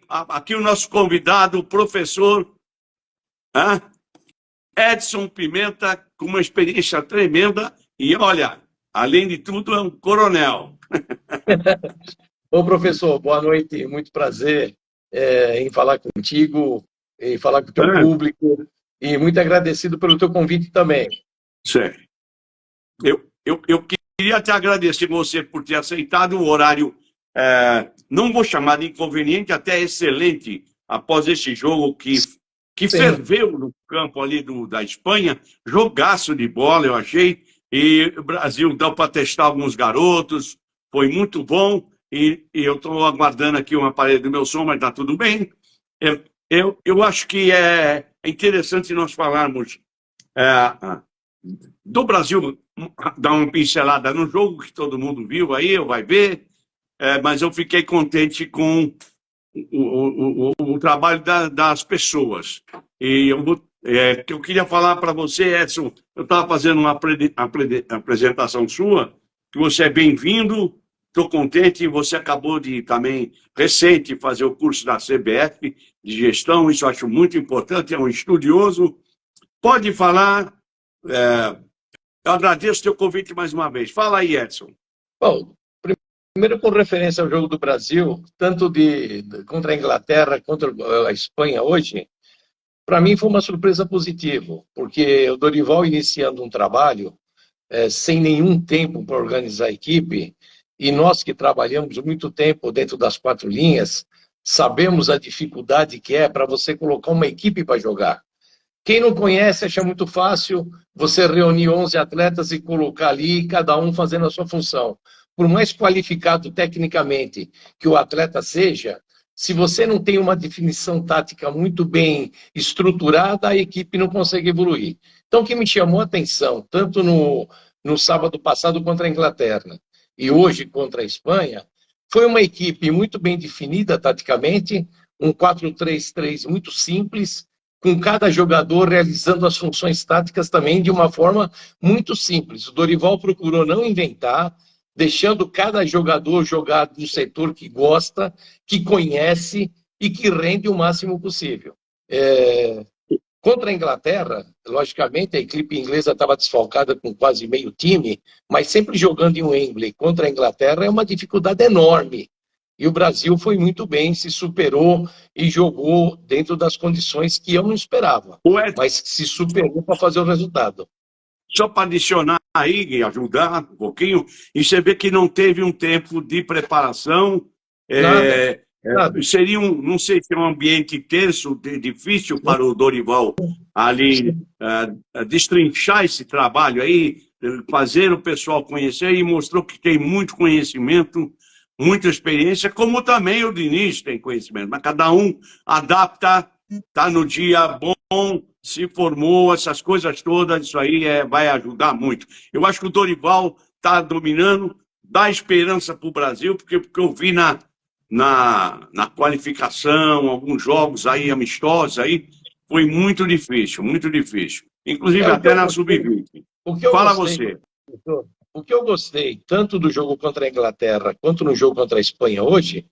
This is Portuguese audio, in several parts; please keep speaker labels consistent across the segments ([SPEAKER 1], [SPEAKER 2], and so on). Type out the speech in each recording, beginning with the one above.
[SPEAKER 1] aqui o nosso convidado, o professor Edson Pimenta, com uma experiência tremenda. E, olha, além de tudo, é um coronel.
[SPEAKER 2] Ô, professor, boa noite. Muito prazer em falar contigo, em falar com o teu público. E muito agradecido pelo teu convite também.
[SPEAKER 1] Sério. Eu queria te agradecer você por ter aceitado o horário, não vou chamar de inconveniente, até excelente, após esse jogo que ferveu no campo ali da Espanha, jogaço de bola, eu achei, e o Brasil deu para testar alguns garotos, foi muito bom, e eu estou aguardando aqui uma parede do meu som, mas está tudo bem. Eu acho que é interessante nós falarmos do Brasil, dar uma pincelada no jogo que todo mundo viu aí, vai ver, mas eu fiquei contente com o trabalho das pessoas. E eu queria falar para você, Edson, eu estava fazendo uma apresentação sua, que você é bem-vindo, estou contente, você acabou de também, recente, fazer o curso da CBF de gestão, isso eu acho muito importante, é um estudioso. Pode falar, eu agradeço o teu convite mais uma vez. Fala aí, Edson.
[SPEAKER 2] Bom, primeiro com referência ao jogo do Brasil, tanto contra a Inglaterra, contra a Espanha hoje, para mim foi uma surpresa positiva, porque o Dorival iniciando um trabalho sem nenhum tempo para organizar a equipe, e nós que trabalhamos muito tempo dentro das quatro linhas, sabemos a dificuldade que é para você colocar uma equipe para jogar. Quem não conhece acha muito fácil você reunir 11 atletas e colocar ali, cada um fazendo a sua função. Por mais qualificado tecnicamente que o atleta seja, se você não tem uma definição tática muito bem estruturada, a equipe não consegue evoluir. Então, o que me chamou a atenção, tanto no sábado passado contra a Inglaterra e hoje contra a Espanha, foi uma equipe muito bem definida taticamente, um 4-3-3 muito simples, com cada jogador realizando as funções táticas também de uma forma muito simples. O Dorival procurou não inventar, deixando cada jogador jogar no setor que gosta, que conhece e que rende o máximo possível. Contra a Inglaterra, logicamente, a equipe inglesa estava desfalcada com quase meio time, mas sempre jogando em Wembley contra a Inglaterra é uma dificuldade enorme. E o Brasil foi muito bem, se superou e jogou dentro das condições que eu não esperava, mas se superou para fazer o resultado.
[SPEAKER 1] Só para adicionar aí e ajudar um pouquinho, e você vê que não teve um tempo de preparação.
[SPEAKER 2] Nada.
[SPEAKER 1] Seria não sei se é um ambiente tenso, difícil para o Dorival ali destrinchar esse trabalho aí, fazer o pessoal conhecer, e mostrou que tem muito conhecimento, muita experiência, como também o Diniz tem conhecimento, mas cada um adapta, está no dia bom, se formou, essas coisas todas, isso aí vai ajudar muito. Eu acho que o Dorival está dominando, dá esperança para o Brasil, porque eu vi na qualificação, alguns jogos aí amistosos, aí, foi muito difícil, inclusive até na sub-20. Fala você.
[SPEAKER 2] O que eu gostei, tanto do jogo contra a Inglaterra quanto no jogo contra a Espanha hoje,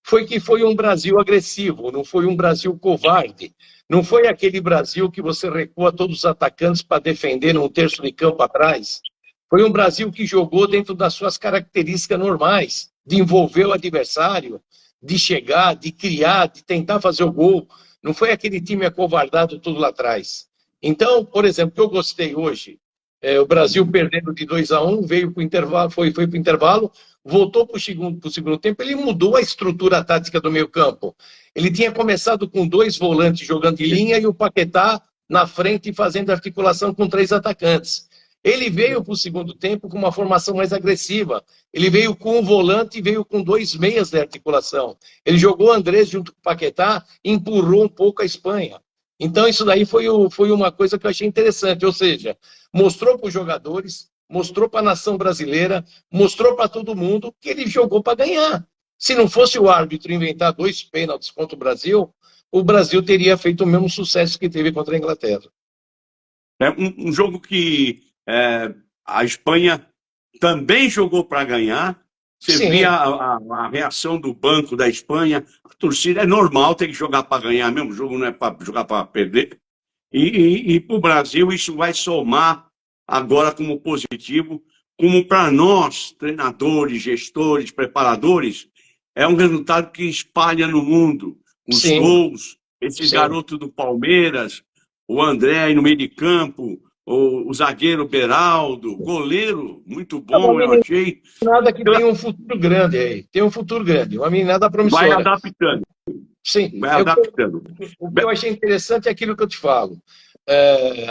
[SPEAKER 2] foi que foi um Brasil agressivo, não foi um Brasil covarde. Não foi aquele Brasil que você recua todos os atacantes para defender num terço de campo atrás. Foi um Brasil que jogou dentro das suas características normais, de envolver o adversário, de chegar, de criar, de tentar fazer o gol. Não foi aquele time acovardado tudo lá atrás. Então, por exemplo, o que eu gostei hoje, o Brasil perdendo de 2-1, veio para o intervalo, foi para o intervalo, voltou para o segundo tempo, ele mudou a estrutura tática do meio campo. Ele tinha começado com 2 volantes jogando em linha e o Paquetá na frente fazendo articulação com 3 atacantes. Ele veio para o segundo tempo com uma formação mais agressiva. Ele veio com um volante e veio com 2 meias de articulação. Ele jogou o Andrés junto com o Paquetá e empurrou um pouco a Espanha. Então, isso daí foi uma coisa que eu achei interessante. Ou seja, mostrou para os jogadores, mostrou para a nação brasileira, mostrou para todo mundo que ele jogou para ganhar. Se não fosse o árbitro inventar 2 pênaltis contra o Brasil teria feito o mesmo sucesso que teve contra a Inglaterra.
[SPEAKER 1] É um jogo que a Espanha também jogou para ganhar, Você via a reação do banco da Espanha, a torcida é normal, tem que jogar para ganhar mesmo, o jogo não é para jogar para perder. E para o Brasil isso vai somar agora como positivo, como para nós, treinadores, gestores, preparadores, é um resultado que espalha no mundo. Os gols, esse garoto do Palmeiras, o André aí no meio de campo, o zagueiro Beraldo, goleiro, muito bom, eu achei.
[SPEAKER 2] Nada que tem um futuro grande aí, tem um futuro grande, uma meninada promissora.
[SPEAKER 1] Vai adaptando.
[SPEAKER 2] Sim,
[SPEAKER 1] vai adaptando.
[SPEAKER 2] O que eu achei interessante é aquilo que eu te falo.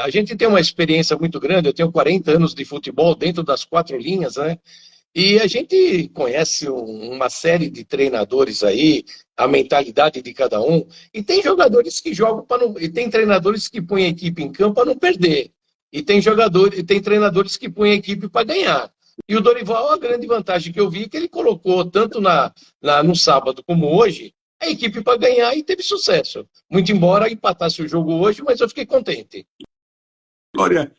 [SPEAKER 2] A gente tem uma experiência muito grande, eu tenho 40 anos de futebol dentro das 4 linhas, né? E a gente conhece uma série de treinadores aí, a mentalidade de cada um, e tem jogadores que jogam para não. E tem treinadores que põem a equipe em campo para não perder. E tem treinadores que põem a equipe para ganhar. E o Dorival, a grande vantagem que eu vi é que ele colocou, tanto no sábado como hoje, a equipe para ganhar e teve sucesso. Muito embora empatasse o jogo hoje, mas eu fiquei contente.
[SPEAKER 1] Olha,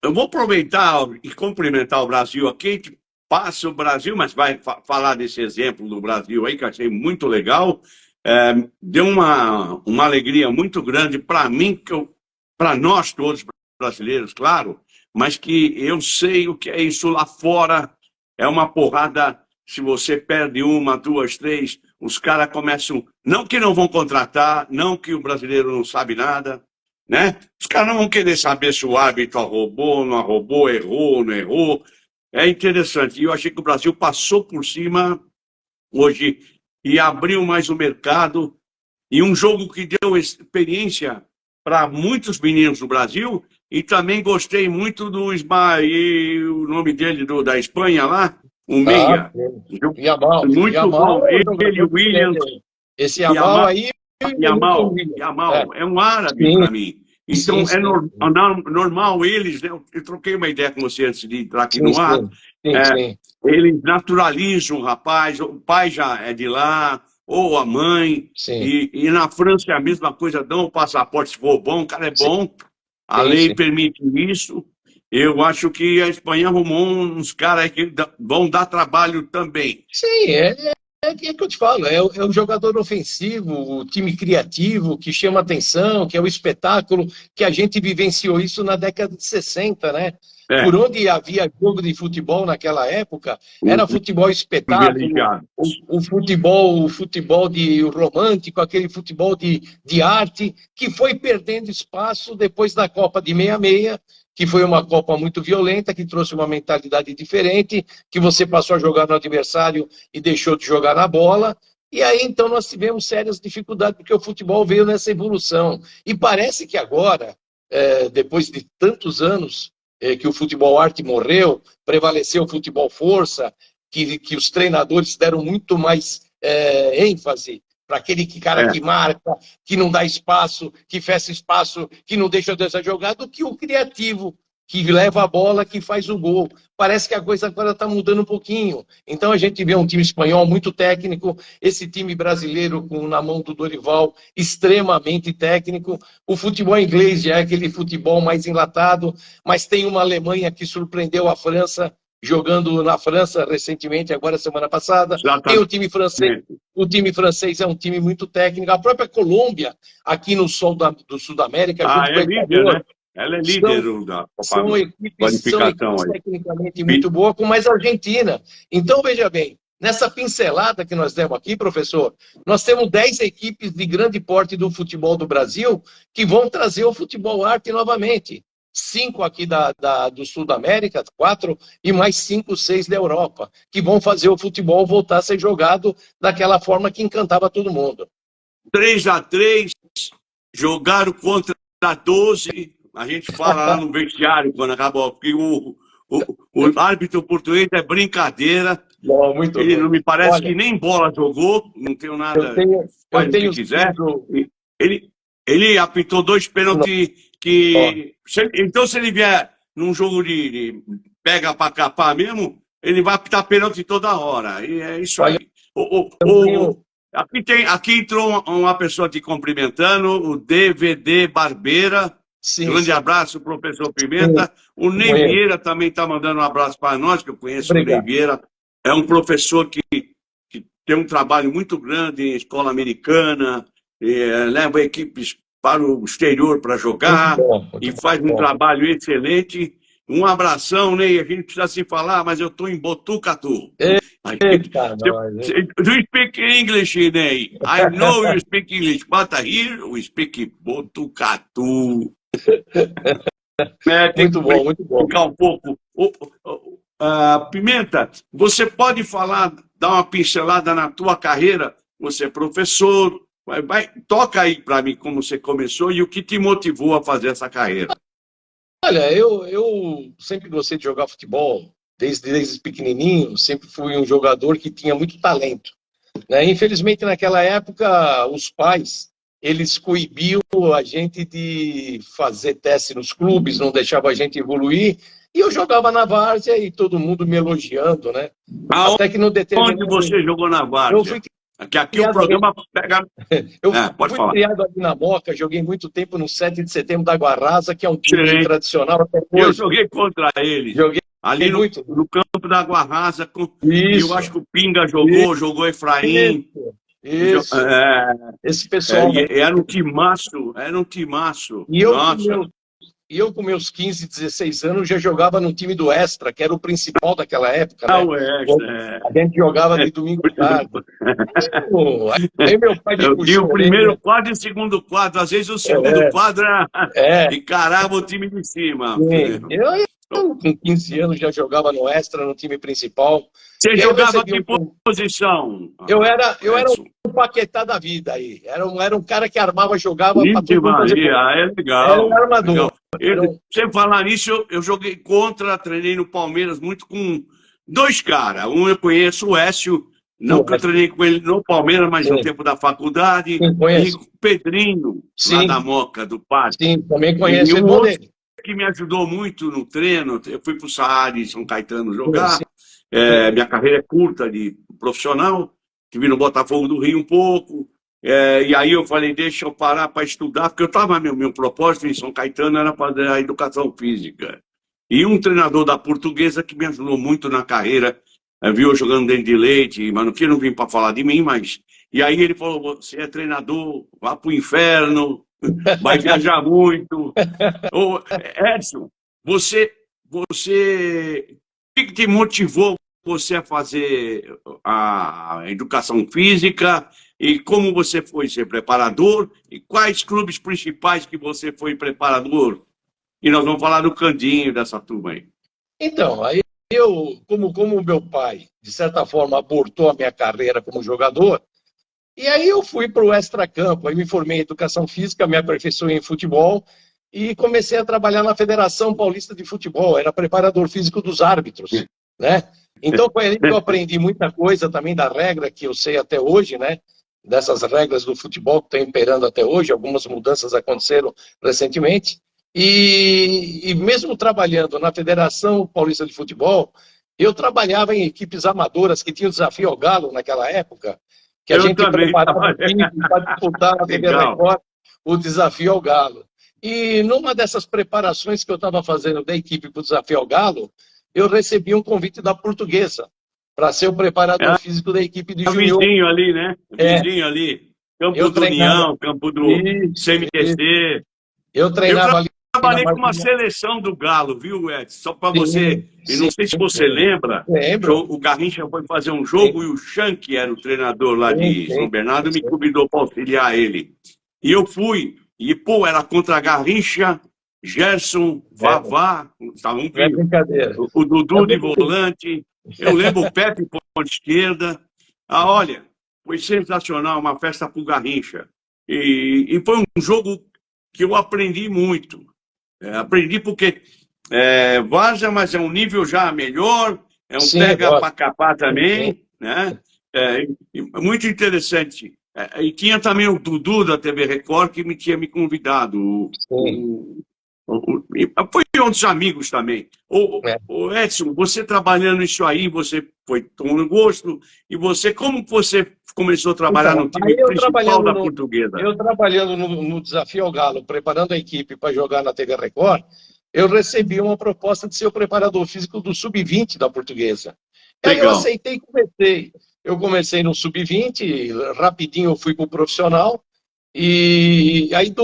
[SPEAKER 1] eu vou aproveitar e cumprimentar o Brasil aqui, que passa o Brasil, mas vai falar desse exemplo do Brasil aí, que eu achei muito legal. Deu uma alegria muito grande para mim, para nós todos brasileiros, claro, mas que eu sei o que é isso lá fora. É uma porrada, se você perde uma, duas, três, os caras começam, não que não vão contratar, não que o brasileiro não sabe nada, né? Os caras não vão querer saber se o árbitro arrombou, não arrombou, errou, não errou. É interessante. E eu achei que o Brasil passou por cima hoje e abriu mais o mercado. E um jogo que deu experiência para muitos meninos do Brasil. E também gostei muito do Ismael, o nome dele da Espanha lá, o Meia.
[SPEAKER 2] Yamal,
[SPEAKER 1] muito
[SPEAKER 2] Yamal,
[SPEAKER 1] bom. Ele e o Williams.
[SPEAKER 2] Esse Yamal aí.
[SPEAKER 1] Yamal é um árabe para mim. Então,
[SPEAKER 2] sim.
[SPEAKER 1] normal eles, né? Eu troquei uma ideia com você antes de entrar aqui no ar,
[SPEAKER 2] Sim.
[SPEAKER 1] eles naturalizam o rapaz, o pai já é de lá, ou a mãe, e na França é a mesma coisa, dão o passaporte, se for bom, o cara é bom, a lei permite isso. Eu acho que a Espanha arrumou uns caras que vão dar trabalho também.
[SPEAKER 2] Sim, é que eu te falo, é o jogador ofensivo, o time criativo, que chama atenção, que é o espetáculo, que a gente vivenciou isso na década de 60, né? Por onde havia jogo de futebol naquela época, era futebol espetáculo, o futebol de romântico, aquele futebol de arte, que foi perdendo espaço depois da Copa de 66, que foi uma Copa muito violenta, que trouxe uma mentalidade diferente, que você passou a jogar no adversário e deixou de jogar na bola. E aí, então, nós tivemos sérias dificuldades, porque o futebol veio nessa evolução. E parece que agora, depois de tantos anos que o futebol arte morreu, prevaleceu o futebol força, que os treinadores deram muito mais ênfase para aquele cara que marca, que não dá espaço, que fecha espaço, que não deixa dessa jogada, do que o criativo, que leva a bola, que faz o gol. Parece que a coisa agora está mudando um pouquinho. Então a gente vê um time espanhol muito técnico, esse time brasileiro na mão do Dorival, extremamente técnico. O futebol inglês já é aquele futebol mais enlatado, mas tem uma Alemanha que surpreendeu a França, jogando na França recentemente, agora semana passada. Tem o time francês. O time francês é um time muito técnico. A própria Colômbia, aqui no sul do Sul da América, junto com o Equador,
[SPEAKER 1] né? Ela é líder
[SPEAKER 2] são equipes tecnicamente muito boas, como mais a Argentina. Então, veja bem, nessa pincelada que nós demos aqui, professor, nós temos 10 equipes de grande porte do futebol do Brasil que vão trazer o futebol arte novamente. 5 aqui do Sul da América, 4, e mais 5, 6 da Europa, que vão fazer o futebol voltar a ser jogado daquela forma que encantava todo mundo.
[SPEAKER 1] 3-3, jogaram contra 12, a gente fala lá no vestiário quando acabou, porque o árbitro português é brincadeira. Ele não me parece que nem bola jogou, não tenho nada, faz o que quiser. Ele apitou 2 pênaltis então, se ele vier num jogo de pega para capar mesmo, ele vai apitar pênalti toda hora. E é isso aí. Aqui entrou uma pessoa te cumprimentando, o DVD Barbeira.
[SPEAKER 2] Sim,
[SPEAKER 1] Grande
[SPEAKER 2] sim.
[SPEAKER 1] abraço, professor
[SPEAKER 2] Sim,
[SPEAKER 1] Pimenta. O Ney
[SPEAKER 2] conheço.
[SPEAKER 1] Vieira também está mandando um abraço para nós, que eu conheço o Ney
[SPEAKER 2] Obrigado.
[SPEAKER 1] Vieira. É um professor que tem um trabalho muito grande em escola americana, leva equipes para o exterior para jogar
[SPEAKER 2] Muito
[SPEAKER 1] e faz um
[SPEAKER 2] bom.
[SPEAKER 1] trabalho excelente. Um abração, Ney. A gente precisa se falar, mas eu estou em Botucatu.
[SPEAKER 2] Eita, nós, hein?
[SPEAKER 1] Do you speak English, Ney? I know you speak English, but here we speak Botucatu. Tem que
[SPEAKER 2] Muito bom, muito bom.
[SPEAKER 1] brincar um pouco. Pimenta, você pode falar, dar uma pincelada na tua carreira? Você é professor, toca aí para mim como você começou e o que te motivou a fazer essa carreira.
[SPEAKER 2] Olha, eu sempre gostei de jogar futebol, desde pequenininho, sempre fui um jogador que tinha muito talento, né? Infelizmente, naquela época, os pais, eles coibiam a gente de fazer teste nos clubes, não deixavam a gente evoluir, e eu jogava na várzea e todo mundo me elogiando, né? Até que no
[SPEAKER 1] Aonde
[SPEAKER 2] determinado...
[SPEAKER 1] você jogou na
[SPEAKER 2] Eu fui
[SPEAKER 1] várzea? Aqui o
[SPEAKER 2] criado ali,
[SPEAKER 1] programa pega.
[SPEAKER 2] eu
[SPEAKER 1] Pode
[SPEAKER 2] fui
[SPEAKER 1] falar.
[SPEAKER 2] criado ali na Moca, joguei muito tempo no 7 de setembro da Guarrasa, que é um time
[SPEAKER 1] Sim.
[SPEAKER 2] tradicional até
[SPEAKER 1] Eu
[SPEAKER 2] hoje.
[SPEAKER 1] joguei contra eles.
[SPEAKER 2] Joguei
[SPEAKER 1] Ali
[SPEAKER 2] muito.
[SPEAKER 1] no campo da Água Rasa. E eu
[SPEAKER 2] Isso,
[SPEAKER 1] acho que o Pinga jogou Efraim.
[SPEAKER 2] isso. Esse pessoal daí.
[SPEAKER 1] Era um timaço, era um timaço.
[SPEAKER 2] E
[SPEAKER 1] Nossa.
[SPEAKER 2] eu, com meus 15, 16 anos, já jogava no time do Extra, que era o principal daquela época, né?
[SPEAKER 1] O Extra.
[SPEAKER 2] A gente jogava de domingo à tarde. Aí meu pai me
[SPEAKER 1] Eu tinha
[SPEAKER 2] puxou
[SPEAKER 1] o
[SPEAKER 2] a
[SPEAKER 1] primeiro
[SPEAKER 2] orelha.
[SPEAKER 1] quadro e o segundo quadro. Às vezes o segundo quadro
[SPEAKER 2] É,
[SPEAKER 1] encarava o time de cima.
[SPEAKER 2] sim. Eu, com 15 anos, já jogava no Extra, no time principal.
[SPEAKER 1] Você
[SPEAKER 2] E aí eu
[SPEAKER 1] jogava
[SPEAKER 2] recebi
[SPEAKER 1] que posição?
[SPEAKER 2] eu era
[SPEAKER 1] Edson?
[SPEAKER 2] um Paquetá da vida aí. Era um cara que armava, jogava para
[SPEAKER 1] Ixi,
[SPEAKER 2] todo mundo fazer
[SPEAKER 1] Maria,
[SPEAKER 2] gol.
[SPEAKER 1] é
[SPEAKER 2] Era um
[SPEAKER 1] legal,
[SPEAKER 2] armador.
[SPEAKER 1] legal.
[SPEAKER 2] Era um...
[SPEAKER 1] Sem falar nisso, eu joguei contra, treinei no Palmeiras muito com dois caras. Um eu conheço, o Écio, não que eu treinei com ele no Palmeiras, mas no
[SPEAKER 2] Sim,
[SPEAKER 1] tempo da faculdade,
[SPEAKER 2] sim,
[SPEAKER 1] e
[SPEAKER 2] conheço.
[SPEAKER 1] com o Pedrinho, lá da
[SPEAKER 2] Sim,
[SPEAKER 1] Moca, do Parque.
[SPEAKER 2] sim, também
[SPEAKER 1] E
[SPEAKER 2] conheço.
[SPEAKER 1] um
[SPEAKER 2] Irmão
[SPEAKER 1] outro
[SPEAKER 2] dele.
[SPEAKER 1] que me ajudou muito no treino, eu fui para o Saara em São Caetano
[SPEAKER 2] Sim,
[SPEAKER 1] jogar,
[SPEAKER 2] sim.
[SPEAKER 1] minha carreira é curta de profissional, tive no Botafogo do Rio um pouco, e aí eu falei, deixa eu parar para estudar, porque eu estava, meu propósito em São Caetano era fazer a educação física. E um treinador da Portuguesa que me ajudou muito na carreira, viu eu jogando dentro de leite, mas não vim para falar de mim, mas... E aí ele falou, você é treinador, vá para o inferno, vai viajar muito. Ô, Edson, o que te motivou você a fazer a educação física e como você foi ser preparador e quais clubes principais que você foi preparador? E nós vamos falar do Candinho dessa turma aí.
[SPEAKER 2] Então, aí como o meu pai, de certa forma, abortou a minha carreira como jogador, e aí eu fui para o extracampo, aí me formei em educação física, me aperfeiçoei em futebol e comecei a trabalhar na Federação Paulista de Futebol, era preparador físico dos árbitros, né? Então foi ali que eu aprendi muita coisa também da regra que eu sei até hoje, né? Dessas regras do futebol que estão imperando até hoje, algumas mudanças aconteceram recentemente. E mesmo trabalhando na Federação Paulista de Futebol, eu trabalhava em equipes amadoras que tinham desafio ao Galo naquela época, que a
[SPEAKER 1] Eu
[SPEAKER 2] gente
[SPEAKER 1] também.
[SPEAKER 2] preparava o time para disputar na TV
[SPEAKER 1] Legal.
[SPEAKER 2] Record o desafio ao Galo. E numa dessas preparações que eu estava fazendo da equipe para o desafio ao Galo, eu recebi um convite da Portuguesa para ser o preparador físico da equipe de junior.
[SPEAKER 1] Vizinho ali, né? Vizinho ali. Campo do União, campo do CMTC.
[SPEAKER 2] Eu treinava ali.
[SPEAKER 1] Trabalhei com uma seleção do Galo, viu, Edson? Só para você, e não sei se você lembra, o Garrincha foi fazer um jogo e o Shank era o treinador lá de São Bernardo, me convidou para auxiliar ele. E eu fui, e pô, era contra Garrincha, Gerson, Vavá, estavam vivos. O Dudu de volante, eu lembro o Pepe ponta esquerda. Olha, foi sensacional, uma festa para o Garrincha. E foi um jogo que eu aprendi muito. Aprendi porque vaza, mas é um nível já melhor, é um pega para capar também, né? Muito interessante. E tinha também o Dudu da TV Record que me tinha me convidado, Foi um dos amigos também.
[SPEAKER 2] É.
[SPEAKER 1] O Edson, você trabalhando isso aí, você foi tomando gosto, e você, como você começou a trabalhar
[SPEAKER 2] Então,
[SPEAKER 1] no time
[SPEAKER 2] aí
[SPEAKER 1] principal da Portuguesa?
[SPEAKER 2] eu trabalhando no Desafio ao Galo, preparando a equipe para jogar na TV Record, eu recebi uma proposta de ser o preparador físico do Sub-20 da Portuguesa. E aí eu
[SPEAKER 1] Legal.
[SPEAKER 2] aceitei e comecei. Eu comecei no Sub-20, rapidinho eu fui para o profissional, e aí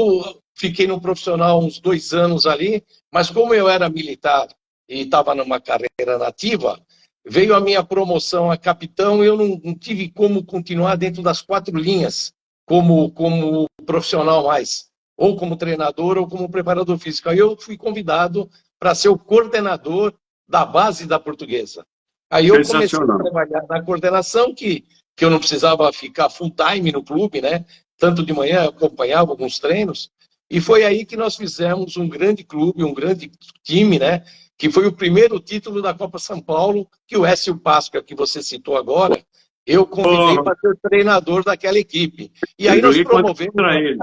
[SPEAKER 2] fiquei no profissional uns 2 anos ali, mas como eu era militar e estava numa carreira nativa, veio a minha promoção a capitão e eu não tive como continuar dentro das 4 linhas como profissional mais, ou como treinador ou como preparador físico. Aí eu fui convidado para ser o coordenador da base da Portuguesa. Aí eu comecei a
[SPEAKER 1] Sensacional.
[SPEAKER 2] trabalhar na coordenação, que eu não precisava ficar full time no clube, né? Tanto de manhã eu acompanhava alguns treinos, e foi aí que nós fizemos um grande clube, um grande time, né? Que foi o primeiro título da Copa São Paulo, que o Écio Páscoa, que você citou agora, eu convidei para ser treinador daquela equipe. E aí
[SPEAKER 1] Eu
[SPEAKER 2] nós
[SPEAKER 1] joguei
[SPEAKER 2] promovemos
[SPEAKER 1] contra ele.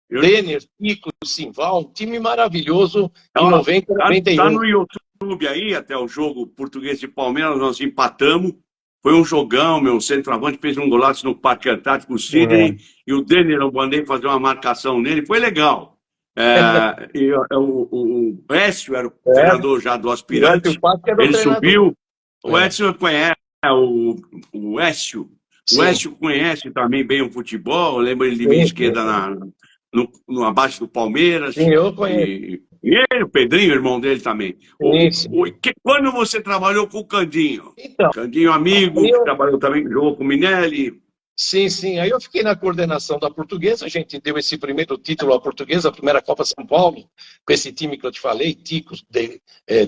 [SPEAKER 2] Denner, Pico, Simval, um time maravilhoso em
[SPEAKER 1] Ó,
[SPEAKER 2] 90 e
[SPEAKER 1] tá
[SPEAKER 2] 91.
[SPEAKER 1] no YouTube aí, até o jogo Português e Palmeiras, nós empatamos. Foi um jogão, meu centroavante fez um golaço no Parque Antártico, o Sidney, e o Denner, eu mandei fazer uma marcação nele, foi legal. O Écio era o treinador já do
[SPEAKER 2] O Écio
[SPEAKER 1] aspirante,
[SPEAKER 2] Páscoa era o
[SPEAKER 1] ele
[SPEAKER 2] treinador.
[SPEAKER 1] subiu. O Edson conhece, o Écio. O
[SPEAKER 2] Sim,
[SPEAKER 1] Écio conhece também bem o futebol, eu lembro ele de minha
[SPEAKER 2] sim,
[SPEAKER 1] esquerda abaixo do Palmeiras.
[SPEAKER 2] sim, eu conheço.
[SPEAKER 1] E ele, o Pedrinho, irmão dele também.
[SPEAKER 2] Sim, sim.
[SPEAKER 1] Quando você trabalhou com o Candinho?
[SPEAKER 2] Então,
[SPEAKER 1] Candinho, amigo,
[SPEAKER 2] aí
[SPEAKER 1] que
[SPEAKER 2] eu,
[SPEAKER 1] trabalhou também, jogou com o Minelli.
[SPEAKER 2] sim, sim. Aí eu fiquei na coordenação da Portuguesa, a gente deu esse primeiro título à Portuguesa, a primeira Copa São Paulo, com esse time que eu te falei, Ticos, Denner,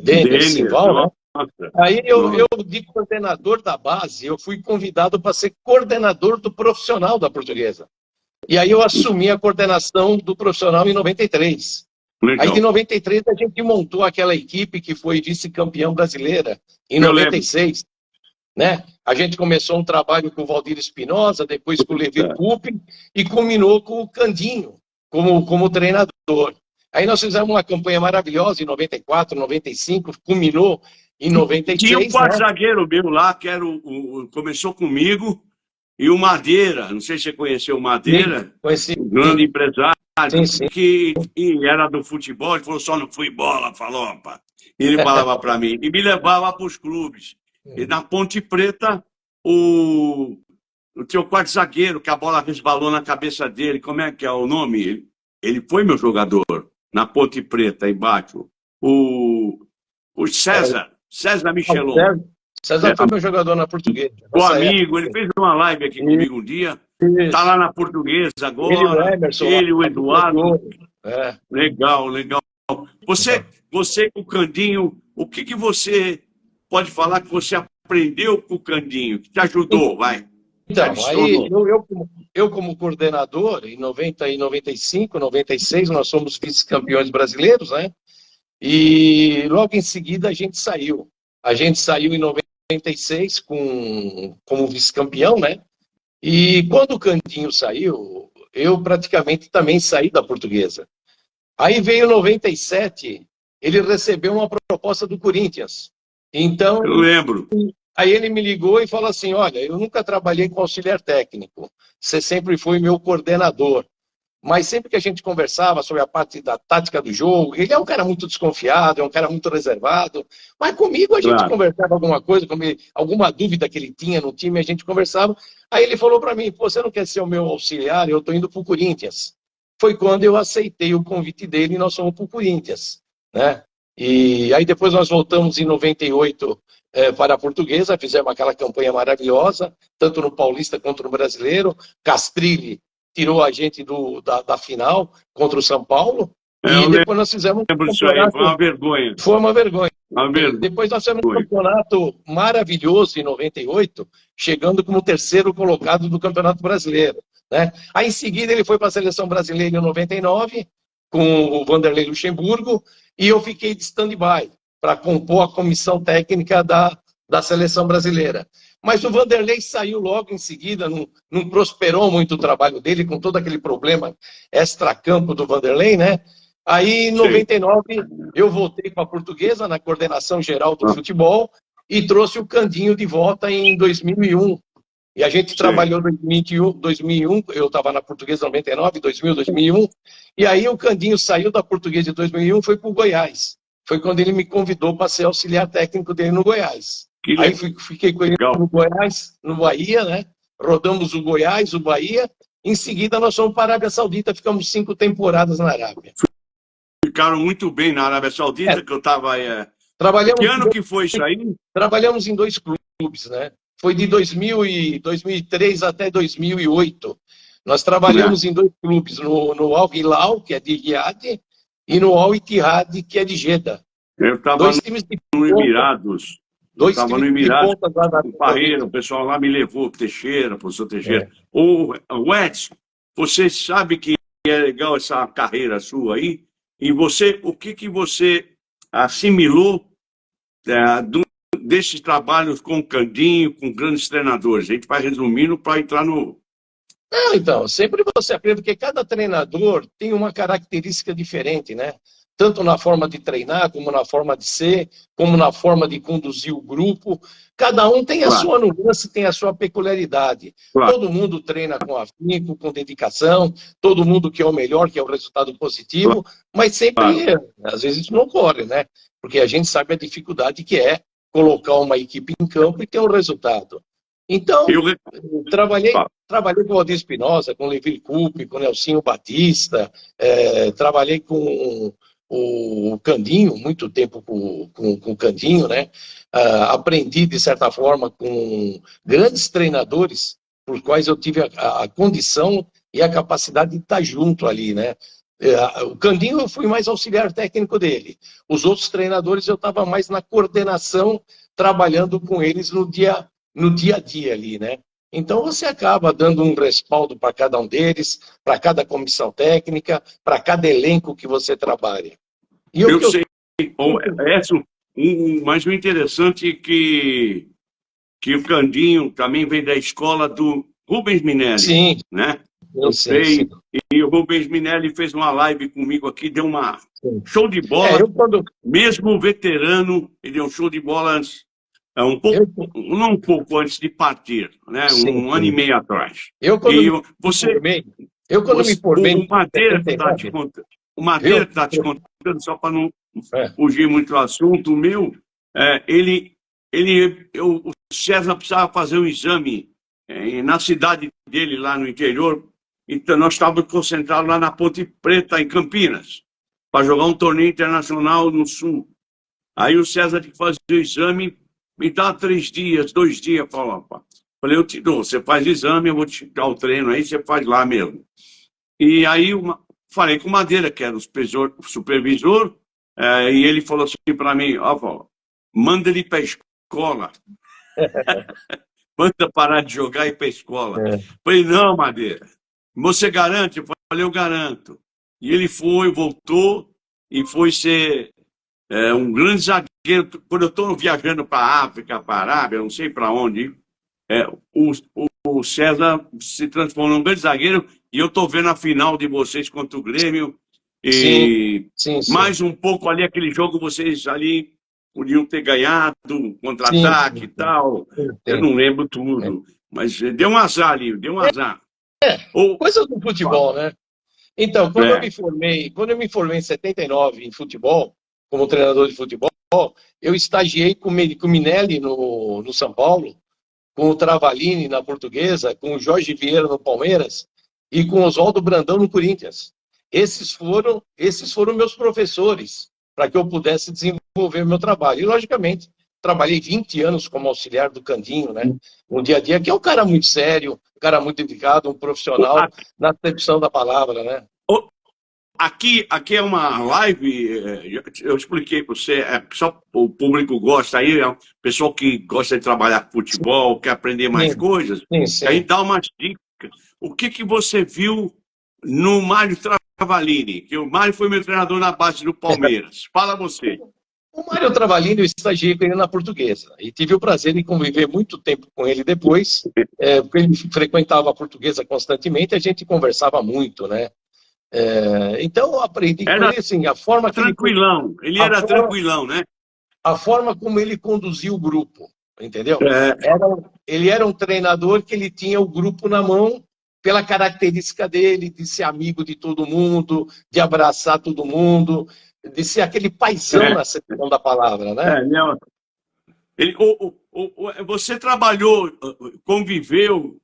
[SPEAKER 1] Denner,
[SPEAKER 2] Simval, né?
[SPEAKER 1] nossa,
[SPEAKER 2] Aí
[SPEAKER 1] nossa.
[SPEAKER 2] de coordenador da base, eu fui convidado para ser coordenador do profissional da Portuguesa. E aí eu assumi a coordenação do profissional em 93. Aí de
[SPEAKER 1] Legal.
[SPEAKER 2] 93 a gente montou aquela equipe que foi vice-campeão brasileira em
[SPEAKER 1] Eu lembro.
[SPEAKER 2] 96. Né? A gente começou um trabalho com o Valdir Espinosa, depois com o Levir Coupe e culminou com o Candinho como treinador. Aí nós fizemos uma campanha maravilhosa em 94, 95, culminou em
[SPEAKER 1] Tinha um
[SPEAKER 2] 96,
[SPEAKER 1] quarto
[SPEAKER 2] né?
[SPEAKER 1] zagueiro meu lá, que era começou comigo, e o Madeira, não sei se você conheceu o
[SPEAKER 2] Sim,
[SPEAKER 1] Madeira,
[SPEAKER 2] conheci.
[SPEAKER 1] um grande empresário,
[SPEAKER 2] Sim, sim.
[SPEAKER 1] que era do futebol, ele falou, só não fui bola, falou, opa. E ele falava para mim, e me levava para os clubes. E na Ponte Preta, o teu quarto zagueiro, que a bola resbalou na cabeça dele, como é que é o nome? Ele foi meu jogador, na Ponte Preta, embaixo. O César Michelon.
[SPEAKER 2] César foi meu jogador na Portuguesa.
[SPEAKER 1] O
[SPEAKER 2] Nessa
[SPEAKER 1] amigo,
[SPEAKER 2] época.
[SPEAKER 1] ele fez uma live aqui comigo um dia, tá
[SPEAKER 2] Isso.
[SPEAKER 1] lá na Portuguesa
[SPEAKER 2] Ele e o
[SPEAKER 1] agora,
[SPEAKER 2] Emerson lá.
[SPEAKER 1] ele, o Eduardo.
[SPEAKER 2] É.
[SPEAKER 1] Legal, legal. Você com o Candinho, o que você pode falar que você aprendeu com o Candinho, que te ajudou, vai? Te
[SPEAKER 2] Então, aí
[SPEAKER 1] adicionou.
[SPEAKER 2] eu como coordenador, em 90 e 95, 96, nós somos vice-campeões brasileiros, né? E logo em seguida a gente saiu. A gente saiu em 96 como vice-campeão, né? E quando o Candinho saiu, eu praticamente também saí da Portuguesa. Aí veio 97, ele recebeu uma proposta do Corinthians. Então,
[SPEAKER 1] Eu lembro.
[SPEAKER 2] aí ele me ligou e falou assim, olha, eu nunca trabalhei com auxiliar técnico, você sempre foi meu coordenador. Mas sempre que a gente conversava sobre a parte da tática do jogo, ele é um cara muito desconfiado, é um cara muito reservado, mas comigo a gente
[SPEAKER 1] Claro.
[SPEAKER 2] conversava alguma coisa, alguma dúvida que ele tinha no time, a gente conversava. Aí ele falou para mim, pô, você não quer ser o meu auxiliar? Eu estou indo para o Corinthians. Foi quando eu aceitei o convite dele e nós fomos para o Corinthians, né? E aí depois nós voltamos em 98 para a Portuguesa, fizemos aquela campanha maravilhosa, tanto no Paulista quanto no Brasileiro. Castrilli tirou a gente da final contra o São Paulo,
[SPEAKER 1] Eu
[SPEAKER 2] e depois nós fizemos um
[SPEAKER 1] lembro disso aí,
[SPEAKER 2] campeonato.
[SPEAKER 1] foi uma vergonha.
[SPEAKER 2] Foi uma vergonha.
[SPEAKER 1] Uma vergonha.
[SPEAKER 2] Depois nós fizemos um campeonato maravilhoso em 98, chegando como terceiro colocado do Campeonato Brasileiro, né? Aí em seguida ele foi para a Seleção Brasileira em 99, com o Vanderlei Luxemburgo, e eu fiquei de stand-by para compor a comissão técnica da Seleção Brasileira. Mas o Vanderlei saiu logo em seguida, não prosperou muito o trabalho dele, com todo aquele problema extra-campo do Vanderlei, né? Aí, em
[SPEAKER 1] Sim.
[SPEAKER 2] 99, eu voltei para a Portuguesa, na coordenação geral do futebol, e trouxe o Candinho de volta em 2001. E a gente trabalhou em 2001, eu estava na Portuguesa 99, 2000, 2001, e aí o Candinho saiu da Portuguesa em 2001 e foi para o Goiás. Foi quando ele me convidou para ser auxiliar técnico dele no Goiás. Aí fiquei com ele no Goiás, no Bahia, né? Rodamos o Goiás, o Bahia. Em seguida, nós fomos para a Arábia Saudita, ficamos 5 temporadas na Arábia.
[SPEAKER 1] Ficaram muito bem na Arábia Saudita, que eu estava...
[SPEAKER 2] Trabalhamos
[SPEAKER 1] que ano que foi isso aí?
[SPEAKER 2] Trabalhamos em 2 clubes, né? Foi de 2003 até 2008. Nós trabalhamos em 2 clubes, no Al Hilal, que é de Riad, e no Al Ittihad, que é de Jeddah.
[SPEAKER 1] Eu estava no Emirados. Eu estava no Emirados, o Parreira, o pessoal lá me levou, Teixeira, o professor Teixeira. O Edson, você sabe que é legal essa carreira sua aí? E você, o que você assimilou desses trabalhos com o Candinho, com grandes treinadores? A gente vai resumindo para entrar no...
[SPEAKER 2] Não, então, sempre você aprende que cada treinador tem uma característica diferente, né? Tanto na forma de treinar, como na forma de ser, como na forma de conduzir o grupo. Cada um tem a sua nuance, tem a sua peculiaridade. Todo mundo treina com afinco, com dedicação, todo mundo quer o melhor, quer o resultado positivo, mas sempre, às vezes, isso não ocorre, né? Porque a gente sabe a dificuldade que é colocar uma equipe em campo e ter um resultado. Então, trabalhei com o Aldir Espinosa, com o Levi Coupe, com o Nelsinho Batista, trabalhei com o Candinho, muito tempo com o Candinho, né? Aprendi, de certa forma, com grandes treinadores, por os quais eu tive a condição e a capacidade de estar junto ali, né? O Candinho eu fui mais auxiliar técnico dele. Os outros treinadores eu estava mais na coordenação, trabalhando com eles no dia a dia ali, né? Então você acaba dando um respaldo para cada um deles, para cada comissão técnica, para cada elenco que você trabalha. E
[SPEAKER 1] eu sei, Edson, mas o interessante é que o Candinho também vem da escola do Rubens Minelli.
[SPEAKER 2] Sim.
[SPEAKER 1] Né? Eu sei. Sim. E o Rubens Minelli fez uma live comigo aqui, deu uma show de bola. Mesmo veterano, ele deu um show de bola antes. Não um pouco antes de partir, né? Um ano e meio atrás.
[SPEAKER 2] Quando me formei,
[SPEAKER 1] o Madeira que está te contando, só para não fugir muito do assunto, o meu, o César precisava fazer um exame na cidade dele, lá no interior, então nós estávamos concentrados lá na Ponte Preta, em Campinas, para jogar um torneio internacional no Sul. Aí o César tinha que fazer o exame. Me dá 3 dias, 2 dias, falei, eu te dou, você faz exame, eu vou te dar o treino aí, você faz lá mesmo. E aí falei com o Madeira, que era o supervisor, e ele falou assim para mim, manda ele para a escola, manda parar de jogar e ir para a escola. Falei, não, Madeira, você garante? Eu falei, eu garanto. E ele voltou e foi ser um grande zagueiro. Quando eu estou viajando para a África, para a Arábia, não sei para onde, o César se transformou num grande zagueiro e eu estou vendo a final de vocês contra o Grêmio. E sim. Mais um pouco ali, aquele jogo, vocês ali podiam ter ganhado, contra-ataque e tal. Eu não lembro tudo, mas deu um azar ali, deu um azar.
[SPEAKER 2] Coisas do futebol, né? Então, quando eu me formei em 79 em futebol, como treinador de futebol, eu estagiei com o Minelli no São Paulo, com o Travalini na Portuguesa, com o Jorge Vieira no Palmeiras e com o Oswaldo Brandão no Corinthians. Esses foram meus professores para que eu pudesse desenvolver meu trabalho. E, logicamente, trabalhei 20 anos como auxiliar do Candinho, né? No dia a dia, que é um cara muito sério, um cara muito dedicado, um profissional na acepção da palavra, né?
[SPEAKER 1] Aqui é uma live, eu expliquei para você, só o público gosta aí, é o pessoal que gosta de trabalhar com futebol, quer aprender mais coisas, aí dá umas dicas. O que você viu no Mário Travalini? Que o Mário foi meu treinador na base do Palmeiras. Fala você.
[SPEAKER 2] O Mário Travalini, eu estagiei com ele na Portuguesa e tive o prazer de conviver muito tempo com ele depois, porque ele frequentava a Portuguesa constantemente, a gente conversava muito, né? Então eu aprendi com
[SPEAKER 1] Era
[SPEAKER 2] ele, assim, a forma que
[SPEAKER 1] tranquilão, ele era tranquilão, né?
[SPEAKER 2] a forma como ele conduzia o grupo, entendeu?
[SPEAKER 1] É,
[SPEAKER 2] Ele era um treinador que ele tinha o grupo na mão pela característica dele, de ser amigo de todo mundo, de abraçar todo mundo, de ser aquele paizão
[SPEAKER 1] é,
[SPEAKER 2] na acepção da palavra, né?
[SPEAKER 1] não, você trabalhou, conviveu,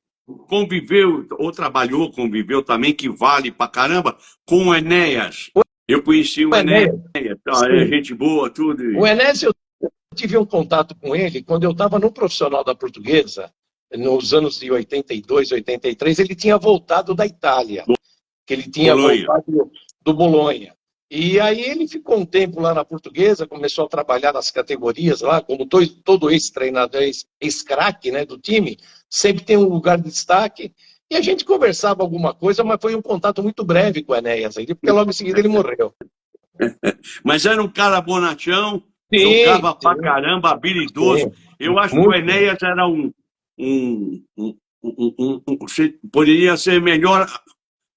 [SPEAKER 1] ou trabalhou, conviveu também, que vale pra caramba, com o Enéas. Eu conheci o
[SPEAKER 2] O
[SPEAKER 1] Enéas,
[SPEAKER 2] Enéas,
[SPEAKER 1] tá, é
[SPEAKER 2] sim.
[SPEAKER 1] gente boa, tudo.
[SPEAKER 2] O Enéas, eu tive um contato com ele quando eu estava no profissional da Portuguesa, nos anos de 82, 83, ele tinha voltado da Itália, que ele tinha
[SPEAKER 1] Bolonha.
[SPEAKER 2] voltado do Bolonha. E aí ele ficou um tempo lá na Portuguesa, começou a trabalhar nas categorias lá, como todo ex-treinador, ex-craque, né, do time, sempre tem um lugar de destaque. E a gente conversava alguma coisa, mas foi um contato muito breve com o Enéas, porque logo em seguida ele morreu.
[SPEAKER 1] Mas era um cara bonachão,
[SPEAKER 2] Sim,
[SPEAKER 1] jogava pra caramba, habilidoso.
[SPEAKER 2] sim,
[SPEAKER 1] Eu acho que o
[SPEAKER 2] muito.
[SPEAKER 1] Enéas era poderia ser melhor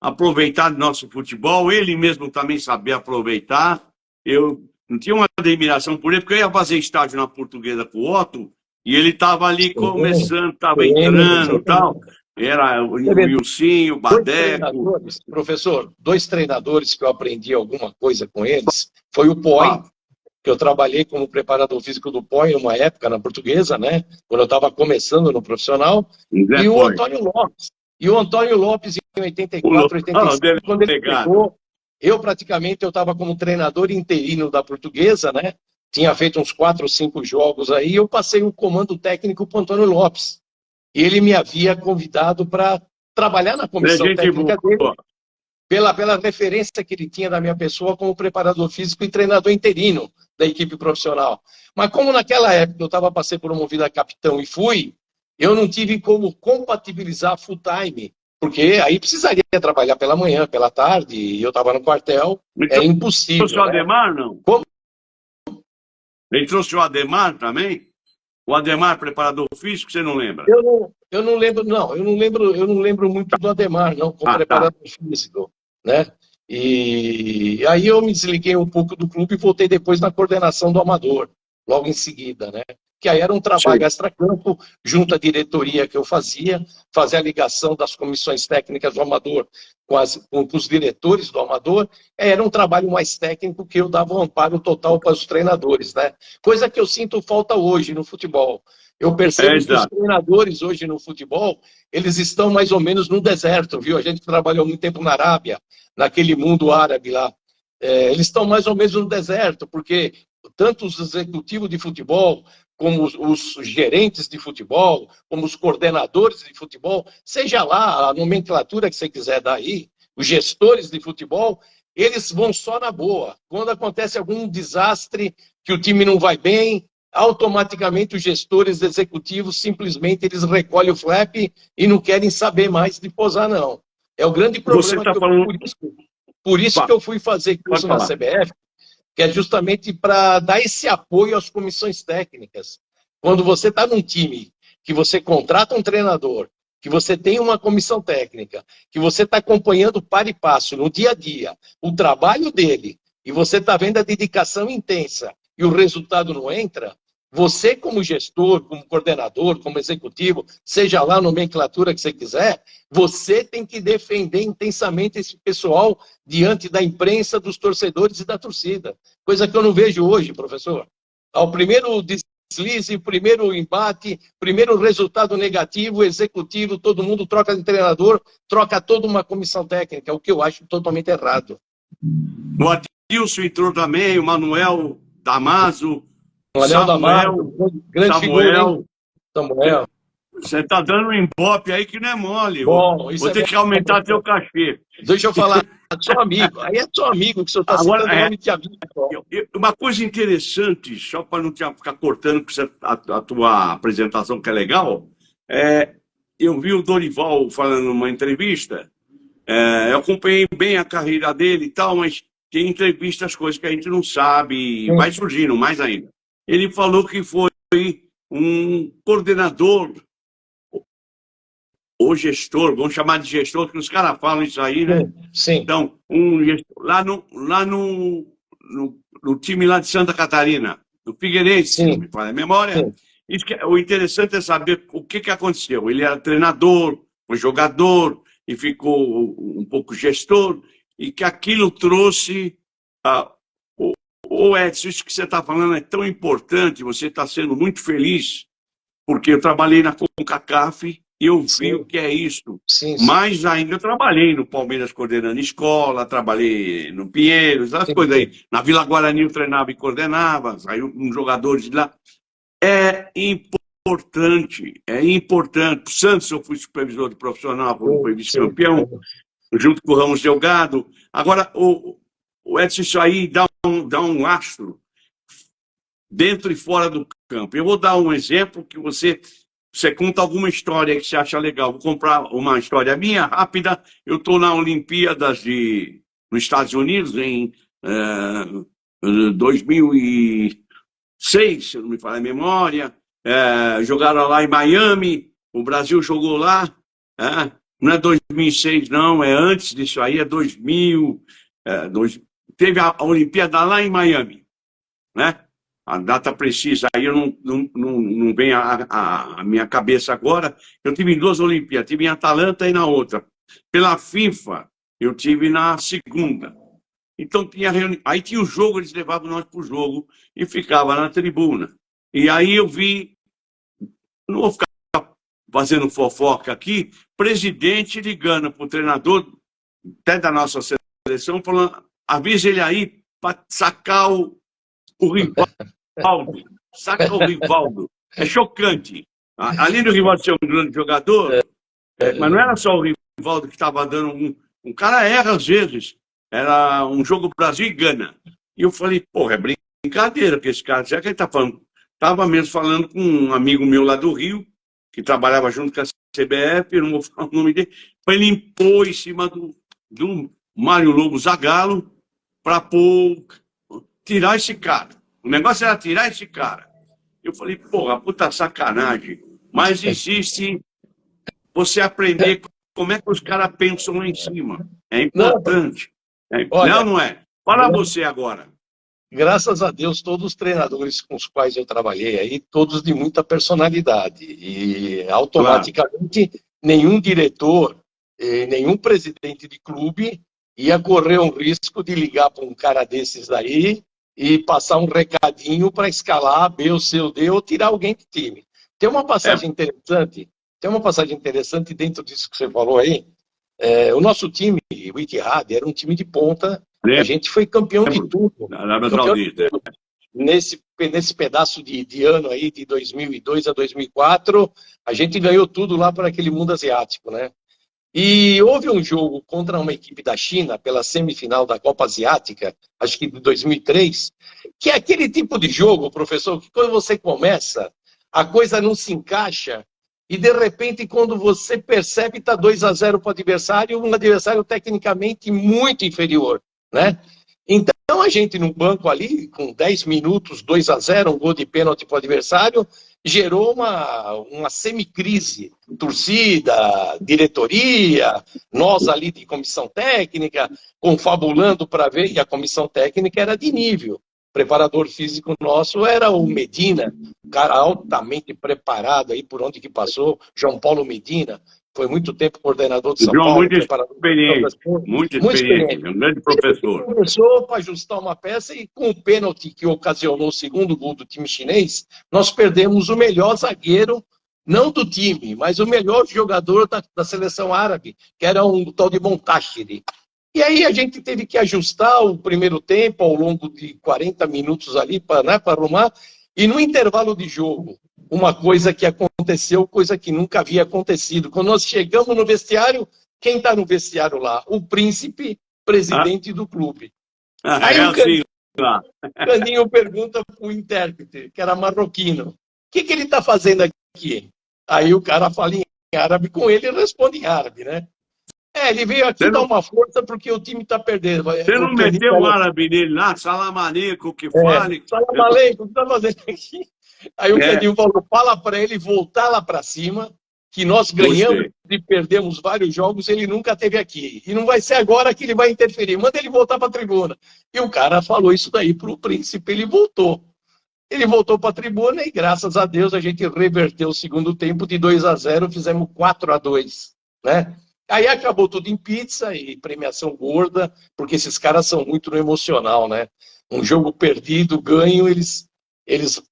[SPEAKER 1] aproveitado no nosso futebol. Ele mesmo também sabia aproveitar. Eu não tinha uma admiração por ele, porque eu ia fazer estágio na Portuguesa com o Otto, e ele estava ali
[SPEAKER 2] Sim,
[SPEAKER 1] começando, estava entrando
[SPEAKER 2] sim,
[SPEAKER 1] e tal. Era o
[SPEAKER 2] você vê,
[SPEAKER 1] Wilsinho, o
[SPEAKER 2] dois
[SPEAKER 1] Badeco.
[SPEAKER 2] treinadores, professor, dois treinadores que eu aprendi alguma coisa com eles, foi o Poi,
[SPEAKER 1] Ah,
[SPEAKER 2] que eu trabalhei como preparador físico do Poi uma época na Portuguesa, né? Quando eu estava começando no profissional,
[SPEAKER 1] Zé
[SPEAKER 2] e o
[SPEAKER 1] Poi.
[SPEAKER 2] Antônio Lopes. E o Antônio Lopes, em
[SPEAKER 1] O
[SPEAKER 2] 84, 85, quando ele
[SPEAKER 1] delegado.
[SPEAKER 2] chegou, eu estava como treinador interino da Portuguesa, né? Tinha feito uns 4 ou 5 jogos aí, eu passei o comando técnico para o Antônio Lopes. E ele me havia convidado para trabalhar na
[SPEAKER 1] É
[SPEAKER 2] comissão
[SPEAKER 1] gente
[SPEAKER 2] técnica dele,
[SPEAKER 1] boa.
[SPEAKER 2] pela referência que ele tinha da minha pessoa como preparador físico e treinador interino da equipe profissional. Mas como naquela época eu estava para ser promovido a capitão e fui, eu não tive como compatibilizar full time, porque aí precisaria trabalhar pela manhã, pela tarde, e eu estava no quartel,
[SPEAKER 1] Ele
[SPEAKER 2] era
[SPEAKER 1] trouxe o
[SPEAKER 2] impossível, né?
[SPEAKER 1] Ademar, não?
[SPEAKER 2] Como
[SPEAKER 1] Ele trouxe o Ademar também? O Ademar, preparador físico, você não lembra?
[SPEAKER 2] eu não lembro, não, eu não lembro muito do Ademar, não, como
[SPEAKER 1] Ah, tá.
[SPEAKER 2] preparador físico, né? E aí eu me desliguei um pouco do clube e voltei depois na coordenação do Amador, logo em seguida, né? Que aí era um trabalho
[SPEAKER 1] Sei.
[SPEAKER 2] extracampo, junto à diretoria que eu fazia, fazer a ligação das comissões técnicas do Amador com os diretores do Amador, era um trabalho mais técnico que eu dava um amparo total para os treinadores, né? Coisa que eu sinto falta hoje no futebol. Eu
[SPEAKER 1] É,
[SPEAKER 2] percebo que os
[SPEAKER 1] exato.
[SPEAKER 2] treinadores hoje no futebol, eles estão mais ou menos no deserto, viu? A gente trabalhou muito tempo na Arábia, naquele mundo árabe lá. Eles estão mais ou menos no deserto, porque tanto os executivos de futebol, como os gerentes de futebol, como os coordenadores de futebol, seja lá a nomenclatura que você quiser dar aí, os gestores de futebol, eles vão só na boa. Quando acontece algum desastre, que o time não vai bem, automaticamente os gestores executivos simplesmente eles recolhem o flap e não querem saber mais de posar, não. É o grande
[SPEAKER 1] Você
[SPEAKER 2] problema
[SPEAKER 1] está
[SPEAKER 2] que eu,
[SPEAKER 1] falando.
[SPEAKER 2] por isso que eu fui fazer
[SPEAKER 1] Pode
[SPEAKER 2] curso na
[SPEAKER 1] falar.
[SPEAKER 2] CBF, que é justamente para dar esse apoio às comissões técnicas. Quando você está num time que você contrata um treinador, que você tem uma comissão técnica, que você está acompanhando par e passo no dia a dia o trabalho dele, e você está vendo a dedicação intensa e o resultado não entra, você como gestor, como coordenador, como executivo, seja lá a nomenclatura que você quiser, você tem que defender intensamente esse pessoal diante da imprensa, dos torcedores e da torcida. Coisa que eu não vejo hoje, professor. Ao primeiro deslize, primeiro embate, primeiro resultado negativo, executivo, todo mundo troca de treinador, troca toda uma comissão técnica, o que eu acho totalmente errado.
[SPEAKER 1] O Adilson entrou também, o Manuel Damaso,
[SPEAKER 2] O Anel da Mata,
[SPEAKER 1] Samuel,
[SPEAKER 2] grande figura, hein,
[SPEAKER 1] Samuel.
[SPEAKER 2] Samuel?
[SPEAKER 1] Você está dando um embope aí que não é mole.
[SPEAKER 2] Bom, isso
[SPEAKER 1] Vou
[SPEAKER 2] é
[SPEAKER 1] ter
[SPEAKER 2] bom,
[SPEAKER 1] que aumentar teu
[SPEAKER 2] professor.
[SPEAKER 1] cachê.
[SPEAKER 2] Deixa eu falar, só amigo. Aí é só amigo, que o senhor está
[SPEAKER 1] Agora,
[SPEAKER 2] citando o nome de amigo.
[SPEAKER 1] uma coisa interessante, só para não ficar cortando a tua apresentação, que é legal, eu vi o Dorival falando numa entrevista, eu acompanhei bem a carreira dele e tal, mas tem entrevistas, coisas que a gente não sabe, e vai surgindo mais ainda. Ele falou que foi um coordenador o gestor, vamos chamar de gestor, que os caras falam isso aí, né?
[SPEAKER 2] Sim.
[SPEAKER 1] Então, no time lá de Santa Catarina, do Figueirense, se não me falha a memória, o interessante é saber o que aconteceu. Ele era treinador, foi jogador, e ficou um pouco gestor, e que aquilo trouxe... Edson, isso que você está falando é tão importante, você está sendo muito feliz, porque eu trabalhei na CONCACAF e eu vi o que é isso. Mas ainda eu trabalhei no Palmeiras coordenando escola, trabalhei no Pinheiros, essas coisas aí. Na Vila Guarani eu treinava e coordenava, saiu com jogadores de lá. É importante, é importante. O Santos eu fui supervisor de profissional, fui vice-campeão, junto com o Ramos Delgado. Agora, o Edson, isso aí dá um lastro dentro e fora do campo. Eu vou dar um exemplo que você conta alguma história que você acha legal. Vou comprar uma história minha, rápida. Eu estou na Olimpíadas nos Estados Unidos, em 2006, se não me falha a memória. Jogaram lá em Miami, o Brasil jogou lá. Não é 2006, não, é antes disso aí, é 2000. Teve a Olimpíada lá em Miami, né? A data precisa, aí eu não vem a minha cabeça agora. Eu tive em 2 Olimpíadas, tive em Atlanta e na outra. Pela FIFA, eu tive na segunda. Então, aí tinha o jogo, eles levavam nós para o jogo e ficava na tribuna. E aí eu vi, não vou ficar fazendo fofoca aqui, presidente ligando para o treinador, até da nossa seleção, falando, avisa ele aí para sacar o Rivaldo. Saca o Rivaldo. É chocante. Além do Rivaldo ser um grande jogador, mas não era só o Rivaldo que estava dando um cara erra às vezes. Era um jogo Brasil e Gana. E eu falei, porra, é brincadeira que esse cara, já que ele está falando. Estava mesmo falando com um amigo meu lá do Rio, que trabalhava junto com a CBF, eu não vou falar o nome dele, ele impôs em cima do Mário Lobo Zagallo para tirar esse cara. O negócio era tirar esse cara. Eu falei, porra, puta sacanagem. Mas existe você aprender como é que os caras pensam lá em cima. É importante. Olha, não é? Fala você agora.
[SPEAKER 2] Graças a Deus, todos os treinadores com os quais eu trabalhei aí, todos de muita personalidade. E automaticamente nenhum diretor, nenhum presidente de clube ia correr um risco de ligar para um cara desses daí e passar um recadinho para escalar B, ou C, ou D, ou tirar alguém do time. Tem uma passagem interessante dentro disso que você falou aí. O nosso time, o Ittihad, era um time de ponta. A gente foi campeão de tudo. Nesse pedaço de ano aí, de 2002 a 2004, a gente ganhou tudo lá para aquele mundo asiático, né? E houve um jogo contra uma equipe da China, pela semifinal da Copa Asiática, acho que de 2003, que é aquele tipo de jogo, professor, que quando você começa, a coisa não se encaixa, e de repente, quando você percebe, está 2-0 para o adversário, um adversário tecnicamente muito inferior, né? Então, a gente no banco ali, com 10 minutos, 2-0, um gol de pênalti para o adversário, gerou uma semicrise. Torcida, diretoria, nós ali de comissão técnica, confabulando para ver, e a comissão técnica era de nível. O preparador físico nosso era o Medina, um cara altamente preparado aí por onde que passou, João Paulo Medina, foi muito tempo coordenador de São Paulo.
[SPEAKER 1] Muito experiente, um grande professor.
[SPEAKER 2] Ele começou para ajustar uma peça e com o pênalti que ocasionou o segundo gol do time chinês, nós perdemos o melhor zagueiro, não do time, mas o melhor jogador da seleção árabe, que era um tal de Montashiri. E aí a gente teve que ajustar o primeiro tempo ao longo de 40 minutos ali para arrumar, e no intervalo de jogo, uma coisa que aconteceu, coisa que nunca havia acontecido. Quando nós chegamos no vestiário, quem está no vestiário lá? O príncipe, presidente do clube. Aí o Candinho pergunta para o intérprete, que era marroquino, o que ele está fazendo aqui? Aí o cara fala em árabe com ele e responde em árabe, né? Ele veio aqui dar uma força porque o time está perdendo.
[SPEAKER 1] Você não meteu o árabe nele lá? Salam aleikum, que fale.
[SPEAKER 2] Salam aleikum, o que está fazendo aqui? Aí o Candinho falou, fala para ele voltar lá para cima, que nós ganhamos
[SPEAKER 1] Gostei.
[SPEAKER 2] e perdemos vários jogos, ele nunca esteve aqui. E não vai ser agora que ele vai interferir. Manda ele voltar para a tribuna. E o cara falou isso daí para o Príncipe, ele voltou. Ele voltou para a tribuna e, graças a Deus, a gente reverteu o segundo tempo de 2-0, fizemos 4-2, né? Aí acabou tudo em pizza e premiação gorda, porque esses caras são muito no emocional, né? Um jogo perdido, ganho, eles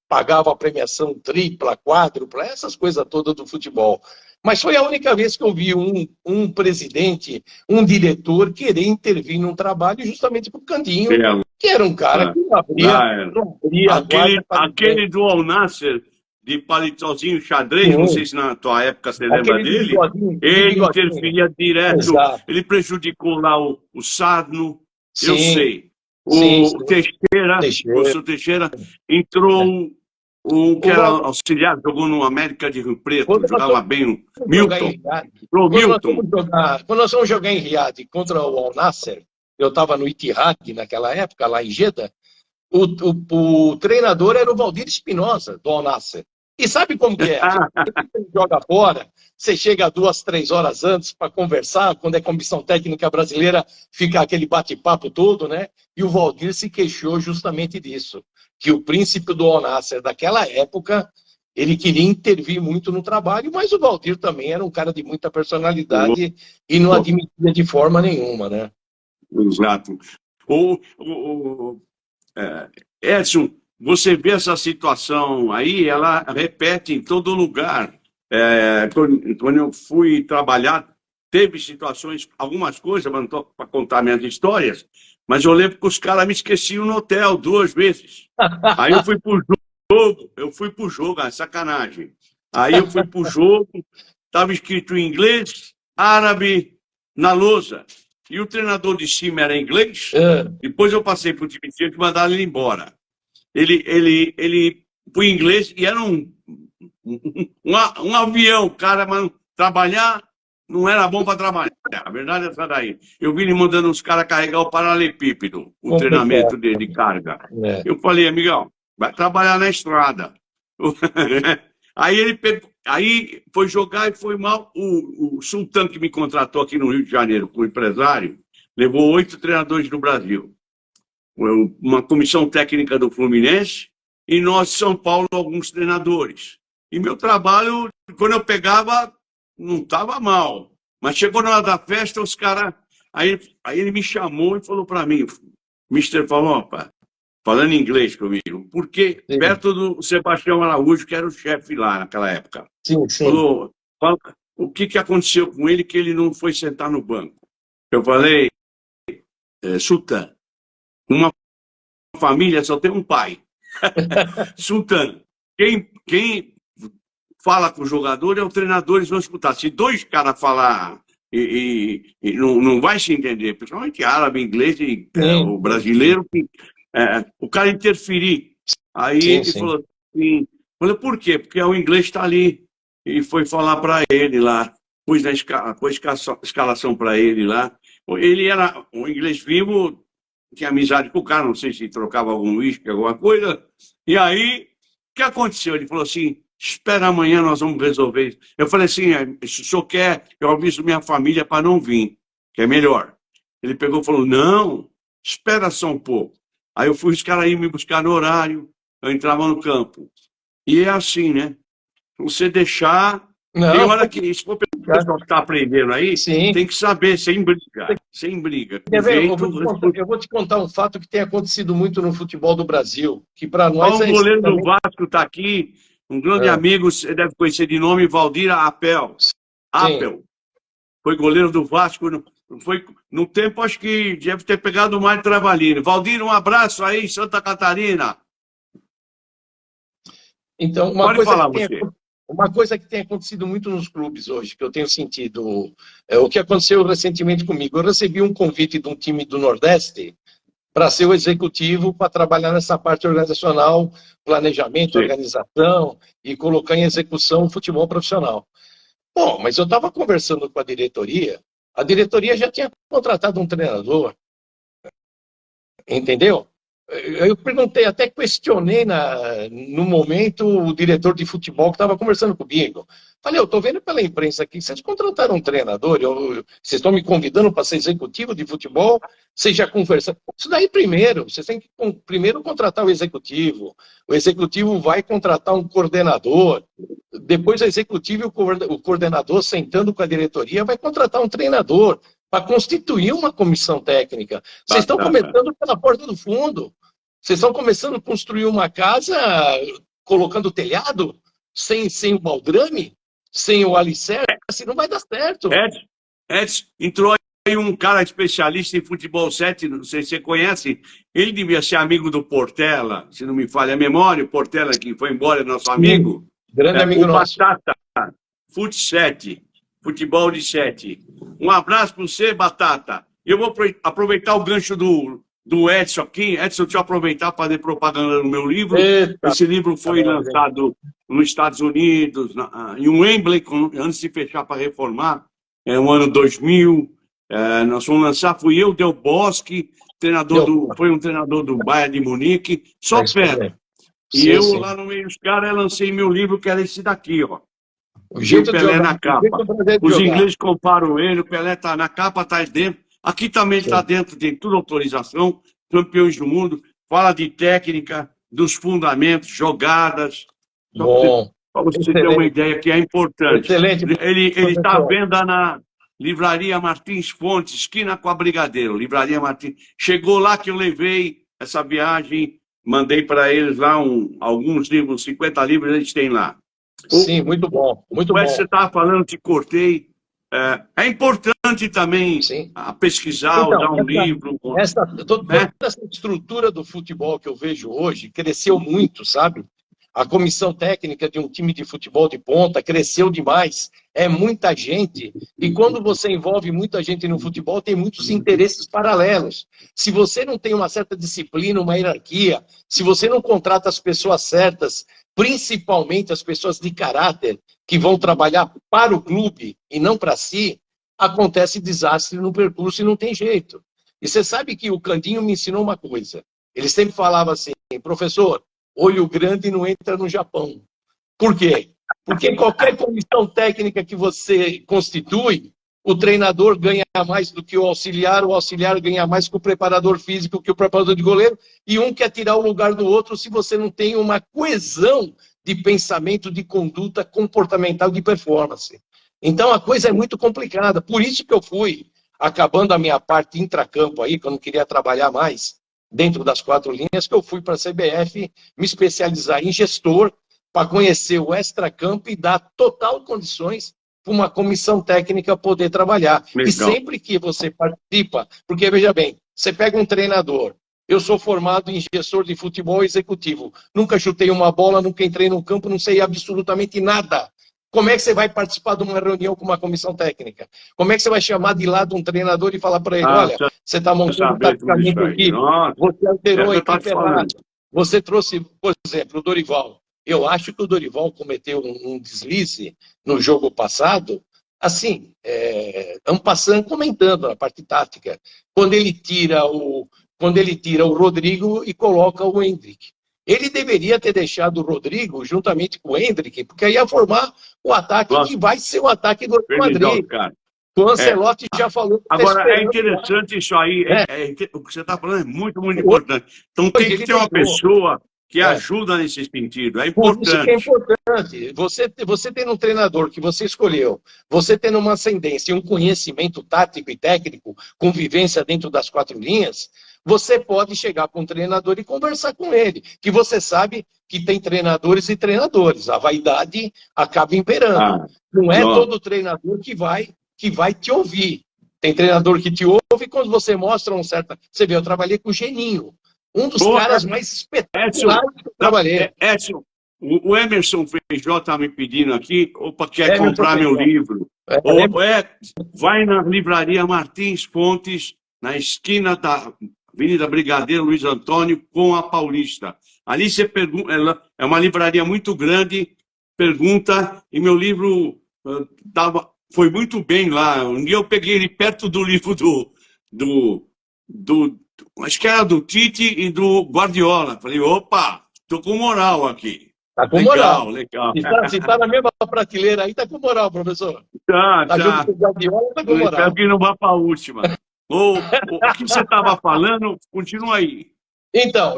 [SPEAKER 2] pagavam a premiação tripla, quádrupla, essas coisas todas do futebol. Mas foi a única vez que eu vi um presidente, um diretor querer intervir num trabalho justamente para o Candinho,
[SPEAKER 1] É,
[SPEAKER 2] que era um cara que
[SPEAKER 1] lá,
[SPEAKER 2] não abria a guarda para ninguém.
[SPEAKER 1] aquele do Al Nasser, de palitozinho xadrez, não sei
[SPEAKER 2] Sim,
[SPEAKER 1] se na tua época você lembra
[SPEAKER 2] aquele
[SPEAKER 1] dele,
[SPEAKER 2] de
[SPEAKER 1] ele
[SPEAKER 2] bigodinho.
[SPEAKER 1] interferia direto,
[SPEAKER 2] Exato.
[SPEAKER 1] ele prejudicou lá o Sarno, eu
[SPEAKER 2] Sim,
[SPEAKER 1] sei.
[SPEAKER 2] sim,
[SPEAKER 1] O Teixeira, o
[SPEAKER 2] Teixeira.
[SPEAKER 1] professor Teixeira, entrou um que
[SPEAKER 2] O
[SPEAKER 1] era
[SPEAKER 2] Valdir,
[SPEAKER 1] auxiliar, jogou no América de Rio Preto,
[SPEAKER 2] quando nós
[SPEAKER 1] jogava bem, o
[SPEAKER 2] fomos jogar em
[SPEAKER 1] Milton.
[SPEAKER 2] Riad,
[SPEAKER 1] Pro Milton.
[SPEAKER 2] quando nós fomos jogar em Riad contra o Al Nasser, eu estava no Ittihad naquela época, lá em Jeddah, o treinador era o Valdir Espinosa, do Al Nasser. E sabe como que é? A gente joga fora, você chega 2, 3 horas antes para conversar, quando é comissão técnica brasileira, fica aquele bate-papo todo, né? E o Valdir se queixou justamente disso, que o príncipe do Al Nasser daquela época, ele queria intervir muito no trabalho, mas o Valdir também era um cara de muita personalidade e não admitia de forma nenhuma, né?
[SPEAKER 1] Exato. É, Edson, você vê essa situação aí, ela repete em todo lugar. Quando eu fui trabalhar, teve situações, algumas coisas, para contar minhas histórias, mas eu lembro que os caras me esqueciam no hotel 2 vezes. Aí eu fui pro jogo, sacanagem. Aí eu fui pro jogo, estava escrito em inglês, árabe, na lousa. E o treinador de cima era inglês. Depois eu passei para o time que mandaram ele embora. Ele foi inglês e era um avião, cara, mas trabalhar não era bom para trabalhar. A verdade é essa daí. Eu vi ele mandando os caras carregar o paralelepípedo, o treinamento de carga.
[SPEAKER 2] É.
[SPEAKER 1] Eu falei, amigão, vai trabalhar na estrada. Aí ele pegou, aí foi jogar e foi mal. O Sultan, que me contratou aqui no Rio de Janeiro como empresário, levou 8 treinadores do Brasil. Uma comissão técnica do Fluminense e nós, de São Paulo, alguns treinadores. E meu trabalho, quando eu pegava, não estava mal. Mas chegou na hora da festa, os caras... Aí ele me chamou e falou para mim, o Mister falou, opa, falando inglês comigo, porque
[SPEAKER 2] Sim.
[SPEAKER 1] perto do Sebastião Araújo, que era o chefe lá naquela época.
[SPEAKER 2] Sim, sim.
[SPEAKER 1] Falou, o que aconteceu com ele que ele não foi sentar no banco? Eu falei, Sultan, uma família só tem um pai. Sultan, quem fala com o jogador é o treinador, eles vão escutar. Se 2 caras falar e não vai se entender, principalmente árabe, inglês e o brasileiro, o cara interferir. Aí ele falou assim, por quê? Porque o inglês está ali. E foi falar para ele lá, pôs escalação para ele lá. Ele era um inglês vivo, tinha amizade com o cara, não sei se trocava algum uísque, alguma coisa. E aí, o que aconteceu? Ele falou assim, espera amanhã, nós vamos resolver isso. Eu falei assim, se o senhor quer, eu aviso minha família para não vir, que é melhor. Ele pegou e falou, não, espera só um pouco. Aí eu fui, os caras iam me buscar no horário, eu entrava no campo. E é assim, né? Você deixar...
[SPEAKER 2] Não,
[SPEAKER 1] tem hora que, se for o pessoal que está aprendendo aí,
[SPEAKER 2] sim.
[SPEAKER 1] tem que saber, sem briga. Sem briga.
[SPEAKER 2] Quer ver? Eu vou te contar um fato que tem acontecido muito no futebol do Brasil, que para nós
[SPEAKER 1] O goleiro do Vasco está aqui, um grande amigo, você deve conhecer de nome, Valdir Apel. Apel. Foi goleiro do Vasco, foi no tempo, acho que deve ter pegado o Mário Travalini. Valdir, um abraço aí, Santa Catarina.
[SPEAKER 2] Então, uma coisa que tem acontecido muito nos clubes hoje, que eu tenho sentido, é o que aconteceu recentemente comigo. Eu recebi um convite de um time do Nordeste para ser o executivo, para trabalhar nessa parte organizacional, planejamento, organização e colocar em execução o futebol profissional. Bom, mas eu estava conversando com a diretoria já tinha contratado um treinador, entendeu? Eu perguntei, até questionei no momento o diretor de futebol que estava conversando comigo. Falei, eu estou vendo pela imprensa aqui, vocês contrataram um treinador, vocês estão me convidando para ser executivo de futebol, vocês já conversaram. Isso daí primeiro, vocês têm que primeiro contratar o executivo vai contratar um coordenador, depois o executivo e o coordenador, sentando com a diretoria, vai contratar um treinador para constituir uma comissão técnica. Vocês estão começando pela porta do fundo. Vocês estão começando a construir uma casa colocando telhado, sem o baldrame, sem o alicerce, não vai dar certo.
[SPEAKER 1] Edson, entrou aí um cara especialista em futebol 7, não sei se você conhece, ele devia ser amigo do Portela, se não me falha a memória, o Portela que foi embora, é nosso amigo.
[SPEAKER 2] Grande amigo nosso.
[SPEAKER 1] Batata, Fute 7, futebol de 7. Um abraço para você, Batata. Eu vou aproveitar o gancho do Edson aqui. Edson, deixa eu aproveitar para fazer propaganda no meu livro.
[SPEAKER 2] Eita.
[SPEAKER 1] Esse livro foi lançado nos Estados Unidos, em Wembley, antes de fechar para reformar, no ano 2000. Nós fomos lançar, fui eu, Del Bosque, foi um treinador do Bayern de Munique, só fera. E eu, lá no meio dos caras, lancei meu livro, que era esse daqui, ó.
[SPEAKER 2] O jeito de
[SPEAKER 1] Pelé
[SPEAKER 2] jogar,
[SPEAKER 1] na capa. Os ingleses comparam ele, o Pelé está na capa, está dentro. Aqui também está dentro, tem tudo autorização, campeões do mundo, fala de técnica, dos fundamentos, jogadas.
[SPEAKER 2] Bom.
[SPEAKER 1] Para você ter uma ideia que é importante.
[SPEAKER 2] Excelente.
[SPEAKER 1] Ele está à venda na Livraria Martins Fontes, esquina com a Brigadeiro. Livraria Martins. Chegou lá que eu levei essa viagem, mandei para eles lá alguns livros, 50 livros eles têm lá.
[SPEAKER 2] Sim, muito bom. Muito bom.
[SPEAKER 1] Você estava falando, te cortei. É importante também pesquisar,
[SPEAKER 2] então,
[SPEAKER 1] dar um livro.
[SPEAKER 2] Toda essa estrutura do futebol que eu vejo hoje cresceu muito, sabe? A comissão técnica de um time de futebol de ponta cresceu demais. É muita gente. E quando você envolve muita gente no futebol, tem muitos interesses paralelos. Se você não tem uma certa disciplina, uma hierarquia, se você não contrata as pessoas certas, principalmente as pessoas de caráter, que vão trabalhar para o clube e não para si, acontece desastre no percurso e não tem jeito. E você sabe que o Candinho me ensinou uma coisa. Ele sempre falava assim, professor, olho grande não entra no Japão. Por quê? Porque qualquer comissão técnica que você constitui, o treinador ganha mais do que o auxiliar ganha mais que o preparador físico, que o preparador de goleiro, e um quer tirar o lugar do outro se você não tem uma coesão de pensamento, de conduta comportamental, de performance. Então a coisa é muito complicada. Por isso que eu fui, acabando a minha parte intracampo aí, que eu não queria trabalhar mais dentro das 4 linhas, que eu fui para a CBF me especializar em gestor para conhecer o extracampo e dar total condições para uma comissão técnica poder trabalhar. Legal. E sempre que você participa, porque veja bem, você pega um treinador, eu sou formado em gestor de futebol executivo, nunca chutei uma bola, nunca entrei no campo, não sei absolutamente nada. Como é que você vai participar de uma reunião com uma comissão técnica? Como é que você vai chamar de lado um treinador e falar para ele, olha, você está montando taticamente aqui, você alterou a equipe errada, você trouxe, por exemplo, o Dorival. Eu acho que o Dorival cometeu um deslize no jogo passado, assim, passando comentando na parte tática, quando ele tira o Rodrigo e coloca o Endrick. Ele deveria ter deixado o Rodrigo juntamente com o Endrick, porque aí ia formar o ataque que vai ser o ataque do Madrid. O Ancelotti já falou.
[SPEAKER 1] Agora, é interessante isso aí. O que você está falando é muito, muito importante. Então, tem que ter uma pessoa que ajuda nesse sentido. É importante. Por isso que é
[SPEAKER 2] importante. Você tendo um treinador que você escolheu, você tendo uma ascendência e um conhecimento tático e técnico, convivência dentro das 4 linhas, você pode chegar com o treinador e conversar com ele, que você sabe que tem treinadores e treinadores. A vaidade acaba imperando. Não é todo treinador que vai te ouvir. Tem treinador que te ouve quando você mostra um certo... Você vê, eu trabalhei com o Geninho. Um dos caras mais espetaculares que eu trabalhei.
[SPEAKER 1] Edson, o Emerson Feijó está me pedindo aqui, quer comprar meu livro. Vai na livraria Martins Fontes, na esquina da Avenida Brigadeiro Luiz Antônio, com a Paulista. Ali você pergunta, é uma livraria muito grande, pergunta, e meu livro foi muito bem lá. Um dia eu peguei ele perto do livro do acho que era do Tite e do Guardiola. Falei, opa, tô com moral aqui.
[SPEAKER 2] Tá com
[SPEAKER 1] Legal,
[SPEAKER 2] moral.
[SPEAKER 1] legal.
[SPEAKER 2] Se tá na mesma prateleira aí, tá com moral, professor. Tá junto
[SPEAKER 1] Tá.
[SPEAKER 2] com o Guardiola, tá com
[SPEAKER 1] Eu espero
[SPEAKER 2] moral.
[SPEAKER 1] que não vá para a última. O que você estava falando, continua aí.
[SPEAKER 2] Então,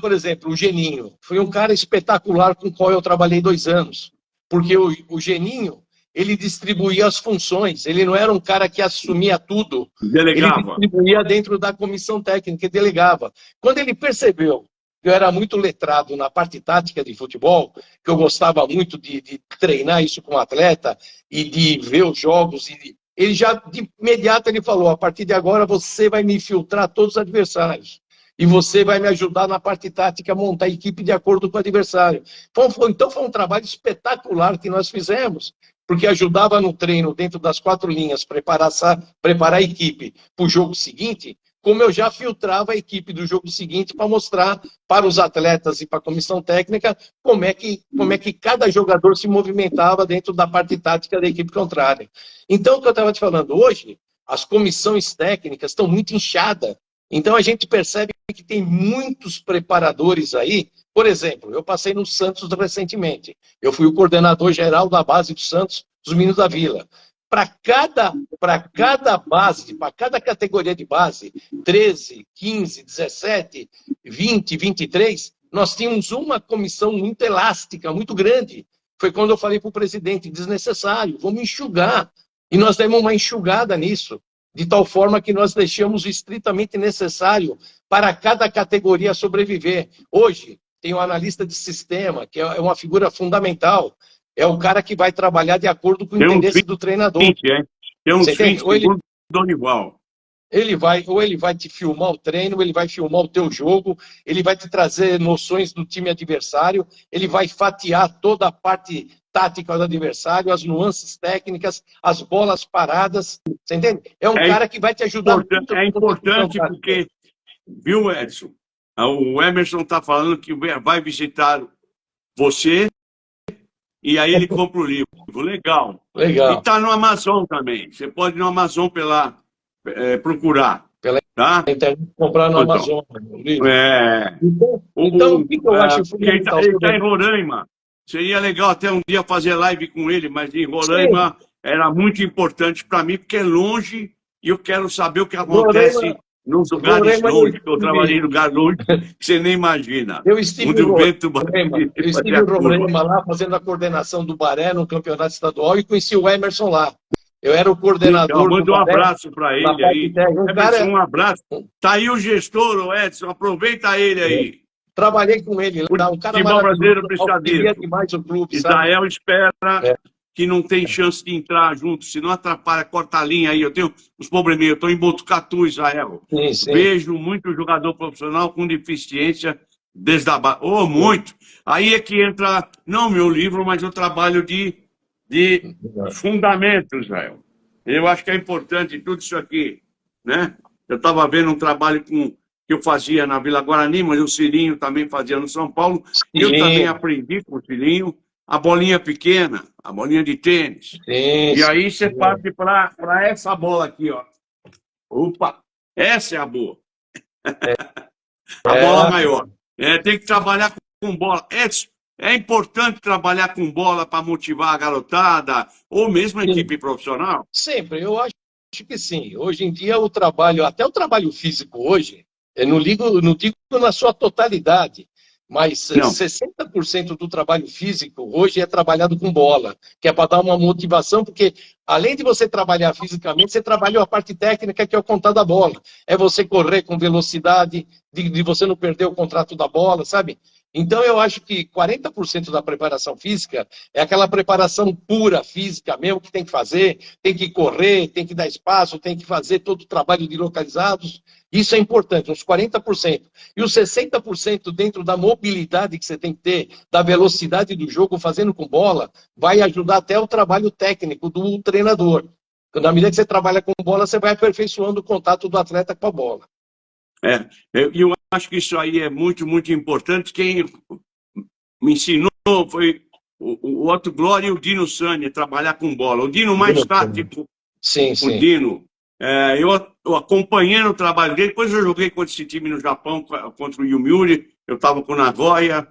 [SPEAKER 2] por exemplo, o Geninho foi um cara espetacular com o qual eu trabalhei 2 anos, porque o Geninho, ele distribuía as funções, ele não era um cara que assumia tudo, ele
[SPEAKER 1] Delegava.
[SPEAKER 2] distribuía dentro da comissão técnica e delegava. Quando ele percebeu que eu era muito letrado na parte tática de futebol, que eu gostava muito de treinar isso com o atleta e de ver os jogos, ele já de imediato ele falou, a partir de agora você vai me filtrar todos os adversários e você vai me ajudar na parte tática a montar a equipe de acordo com o adversário. Então foi um trabalho espetacular que nós fizemos, porque ajudava no treino, dentro das 4 linhas, preparar a equipe para o jogo seguinte, como eu já filtrava a equipe do jogo seguinte para mostrar para os atletas e para a comissão técnica como é que cada jogador se movimentava dentro da parte tática da equipe contrária. Então, o que eu estava te falando, hoje, as comissões técnicas estão muito inchadas. Então, a gente percebe que tem muitos preparadores aí. Por exemplo, eu passei no Santos recentemente. Eu fui o coordenador geral da base do Santos, dos Meninos da Vila. Para cada base, para cada categoria de base, 13, 15, 17, 20, 23, nós tínhamos uma comissão muito elástica, muito grande. Foi quando eu falei para o presidente, desnecessário, vamos enxugar. E nós demos uma enxugada nisso, de tal forma que nós deixamos o estritamente necessário para cada categoria sobreviver. Hoje, tem o analista de sistema, que é uma figura fundamental. É o cara que vai trabalhar de acordo com o interesse do treinador.
[SPEAKER 1] Tem uns 20 segundos do Dorival.
[SPEAKER 2] Ou ele vai te filmar o treino, ele vai filmar o teu jogo, ele vai te trazer noções do time adversário, ele vai fatiar toda a parte tática do adversário, as nuances técnicas, as bolas paradas, você entende? É um cara que vai te ajudar muito.
[SPEAKER 1] É importante porque, viu, Edson? O Emerson está falando que vai visitar você e aí ele compra o livro. Legal.
[SPEAKER 2] Legal.
[SPEAKER 1] E está no Amazon também. Você pode ir no Amazon procurar. Tá?
[SPEAKER 2] Internet, comprar no Amazon.
[SPEAKER 1] Então,
[SPEAKER 2] o que eu acho fundamental?
[SPEAKER 1] Ele está em Roraima. Seria legal até um dia fazer live com ele, mas em Roraima era muito importante para mim, porque é longe e eu quero saber o que acontece nos lugares longe, que eu trabalhei em lugar longe que você nem imagina.
[SPEAKER 2] Eu estive em Roraima lá, fazendo a coordenação do Baré no campeonato estadual e conheci o Emerson lá. Eu era o coordenador.
[SPEAKER 1] Manda um abraço para ele aí.
[SPEAKER 2] Cara,
[SPEAKER 1] um abraço. Tá aí o gestor, o Edson, aproveita ele aí.
[SPEAKER 2] Trabalhei com ele lá, um cara
[SPEAKER 1] brasileiro prestador.
[SPEAKER 2] Demais o clube,
[SPEAKER 1] Israel sabe? Espera que não tem chance de entrar junto, senão atrapalha, corta a linha aí. Eu tenho uns probleminhas, eu estou em Botucatu, Israel.
[SPEAKER 2] Sim.
[SPEAKER 1] Vejo muito jogador profissional com deficiência desde a base. Muito. Aí é que entra, não meu livro, mas o trabalho de fundamentos, Israel. Eu acho que é importante tudo isso aqui, né? Eu estava vendo um trabalho que eu fazia na Vila Guarani, mas o Cirinho também fazia no São Paulo. E eu também aprendi com o Cirinho a bolinha pequena, a bolinha de tênis. E aí você parte para essa bola aqui, ó. Opa, essa é a boa. A bola maior. Tem que trabalhar com bola. É importante trabalhar com bola para motivar a garotada, ou mesmo a equipe profissional?
[SPEAKER 2] Sempre, eu acho que sim. Hoje em dia, até o trabalho físico hoje, eu não digo na sua totalidade, mas 60% do trabalho físico hoje é trabalhado com bola, que é para dar uma motivação, porque além de você trabalhar fisicamente, você trabalha a parte técnica, que é o contar da bola. É você correr com velocidade, de você não perder o contrato da bola, sabe? Então, eu acho que 40% da preparação física é aquela preparação pura física mesmo, que tem que fazer, tem que correr, tem que dar espaço, tem que fazer todo o trabalho de localizados. Isso é importante, uns 40%. E os 60% dentro da mobilidade que você tem que ter, da velocidade do jogo, fazendo com bola, vai ajudar até o trabalho técnico do treinador. Na medida que você trabalha com bola, você vai aperfeiçoando o contato do atleta com a bola.
[SPEAKER 1] Eu acho que isso aí é muito, muito importante. Quem me ensinou foi o Otto Glória e o Dino Sani, trabalhar com bola. O Dino mais tático,
[SPEAKER 2] Sim.
[SPEAKER 1] o Dino, eu acompanhando o trabalho dele. Depois eu joguei contra esse time no Japão, contra o Yomiuri. Eu estava com o Nagoya.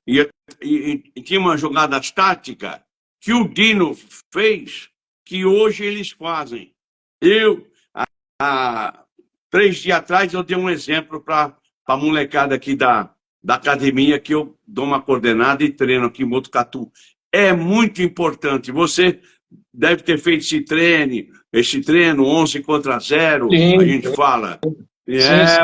[SPEAKER 1] E tinha uma jogada tática que o Dino fez, que hoje eles fazem. Há 3 dias atrás, eu dei um exemplo para a molecada aqui da academia, que eu dou uma coordenada e treino aqui em Botucatu. É muito importante. Você deve ter feito esse treino 11 contra 0,
[SPEAKER 2] Sim,
[SPEAKER 1] a gente fala.
[SPEAKER 2] sim, sim.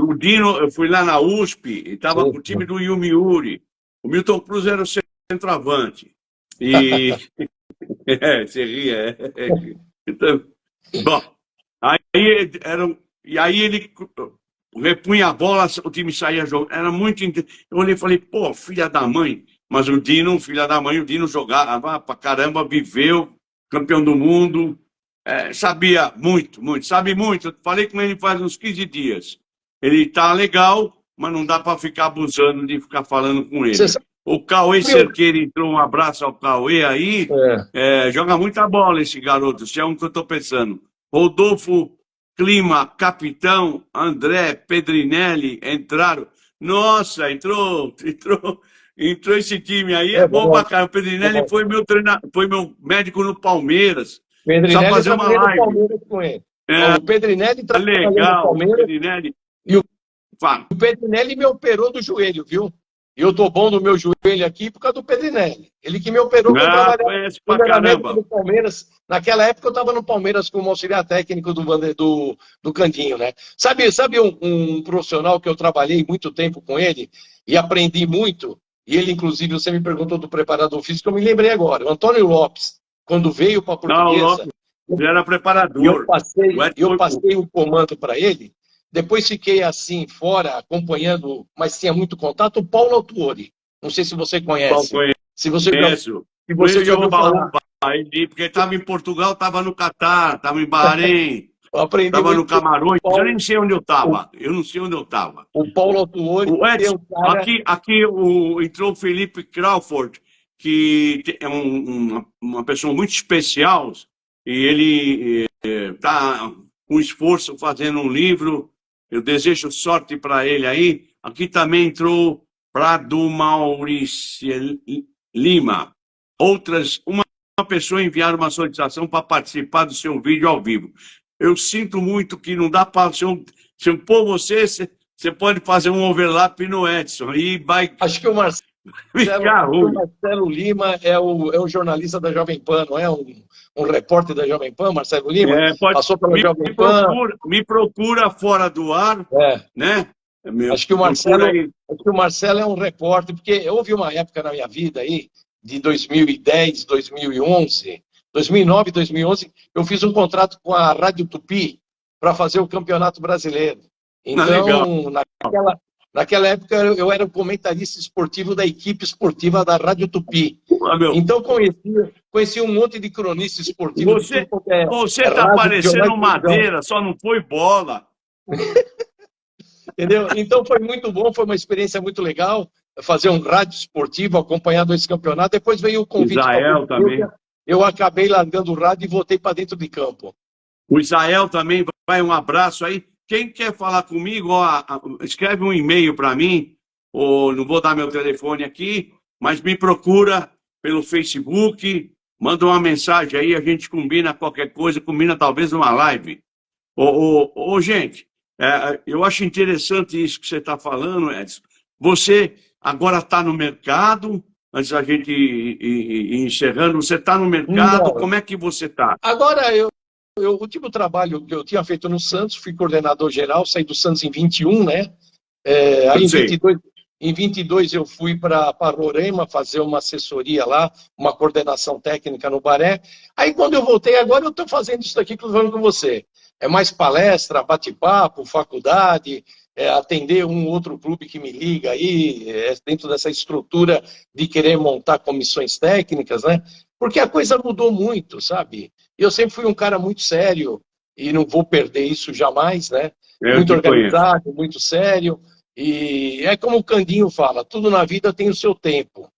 [SPEAKER 1] O Dino, eu fui lá na USP, e estava com o time do Yomiuri. O Milton Cruz era o centroavante. E. Você ria. Então, bom, e aí ele repunha a bola, o time saía jogando. Era muito. Eu olhei e falei, pô, filha da mãe. Mas o Dino, filha da mãe, o Dino jogava pra caramba, viveu, campeão do mundo. Sabia muito, muito, sabe muito. Eu falei com ele faz uns 15 dias. Ele tá legal, mas não dá para ficar abusando de ficar falando com ele. O Cauê Cerqueira entrou, um abraço ao Cauê aí. Joga muita bola esse garoto, se é um que eu estou pensando. Rodolfo Clima, capitão, André, Pedrinelli entraram. Nossa, entrou esse time aí, é bom pra caramba. O Pedrinelli foi meu foi meu médico no Palmeiras.
[SPEAKER 2] Pedrinelli fazer uma live. No Palmeiras com ele. O Pedrinelli trabalhou no Palmeiras.
[SPEAKER 1] Pedrinelli.
[SPEAKER 2] E o Pedrinelli me operou do joelho, viu? E eu tô bom no meu joelho aqui por causa do Pedrinelli. Ele que me operou quando eu trabalhava no Palmeiras. Naquela época eu estava no Palmeiras como auxiliar técnico do Candinho, né? Sabe um profissional que eu trabalhei muito tempo com ele e aprendi muito? E ele, inclusive, você me perguntou do preparador físico, eu me lembrei agora. O Antônio Lopes, quando veio para a Portuguesa...
[SPEAKER 1] Ele era preparador.
[SPEAKER 2] Eu passei o comando para ele. Depois fiquei assim, fora, acompanhando, mas tinha muito contato, o Paulo Autuori. Não sei se você conhece. Se você
[SPEAKER 1] já ouviu falar. Porque estava em Portugal, estava no Catar, estava em Bahrein, estava no Camarões. Eu nem sei onde eu estava. Eu não sei onde eu estava.
[SPEAKER 2] O Paulo Autuori...
[SPEAKER 1] Aqui entrou o Felipe Crawford, que é uma pessoa muito especial, e ele está com esforço fazendo um livro. Eu desejo sorte para ele aí. Aqui também entrou Prado Maurício Lima. Uma pessoa enviar uma solicitação para participar do seu vídeo ao vivo. Eu sinto muito que não dá para... Se eu pôr você pode fazer um overlap no Edson. E vai...
[SPEAKER 2] Acho que o Marcelo Lima é o jornalista da Jovem Pan, não é? Um repórter da Jovem Pan, Marcelo Lima? Passou pela Jovem Pan.
[SPEAKER 1] Me procura fora do ar, né?
[SPEAKER 2] Acho que o Marcelo é um repórter, porque houve uma época na minha vida aí, de 2010, 2011, 2009, 2011, eu fiz um contrato com a Rádio Tupi para fazer o Campeonato Brasileiro. Então, naquela época, eu era o comentarista esportivo da equipe esportiva da Rádio Tupi. Então, conheci um monte de cronista esportivo.
[SPEAKER 1] Você está parecendo Madeira, só não foi bola.
[SPEAKER 2] Entendeu? Então, foi muito bom, foi uma experiência muito legal fazer um rádio esportivo, acompanhar 2 campeonatos. Depois veio o convite.
[SPEAKER 1] Israel também.
[SPEAKER 2] Eu acabei largando o rádio e voltei para dentro de campo.
[SPEAKER 1] O Israel também, vai um abraço aí. Quem quer falar comigo, escreve um e-mail para mim, ou não vou dar meu telefone aqui, mas me procura pelo Facebook, manda uma mensagem aí, a gente combina qualquer coisa, combina talvez uma live. Gente, eu acho interessante isso que você está falando, Edson. Você agora está no mercado, antes da gente ir encerrando, você está no mercado, não. Como é que você está?
[SPEAKER 2] Agora, o último trabalho que eu tinha feito no Santos, fui coordenador geral, saí do Santos em 21, né? Aí em 22 eu fui para Roraima fazer uma assessoria lá, uma coordenação técnica no Baré. Aí quando eu voltei, agora eu estou fazendo isso aqui que eu estou falando com você. É mais palestra, bate-papo, faculdade, atender um outro clube que me liga aí, dentro dessa estrutura de querer montar comissões técnicas, né? Porque a coisa mudou muito, sabe? Eu sempre fui um cara muito sério, e não vou perder isso jamais, né? Muito organizado, muito sério. E é como o Candinho fala, tudo na vida tem o seu tempo.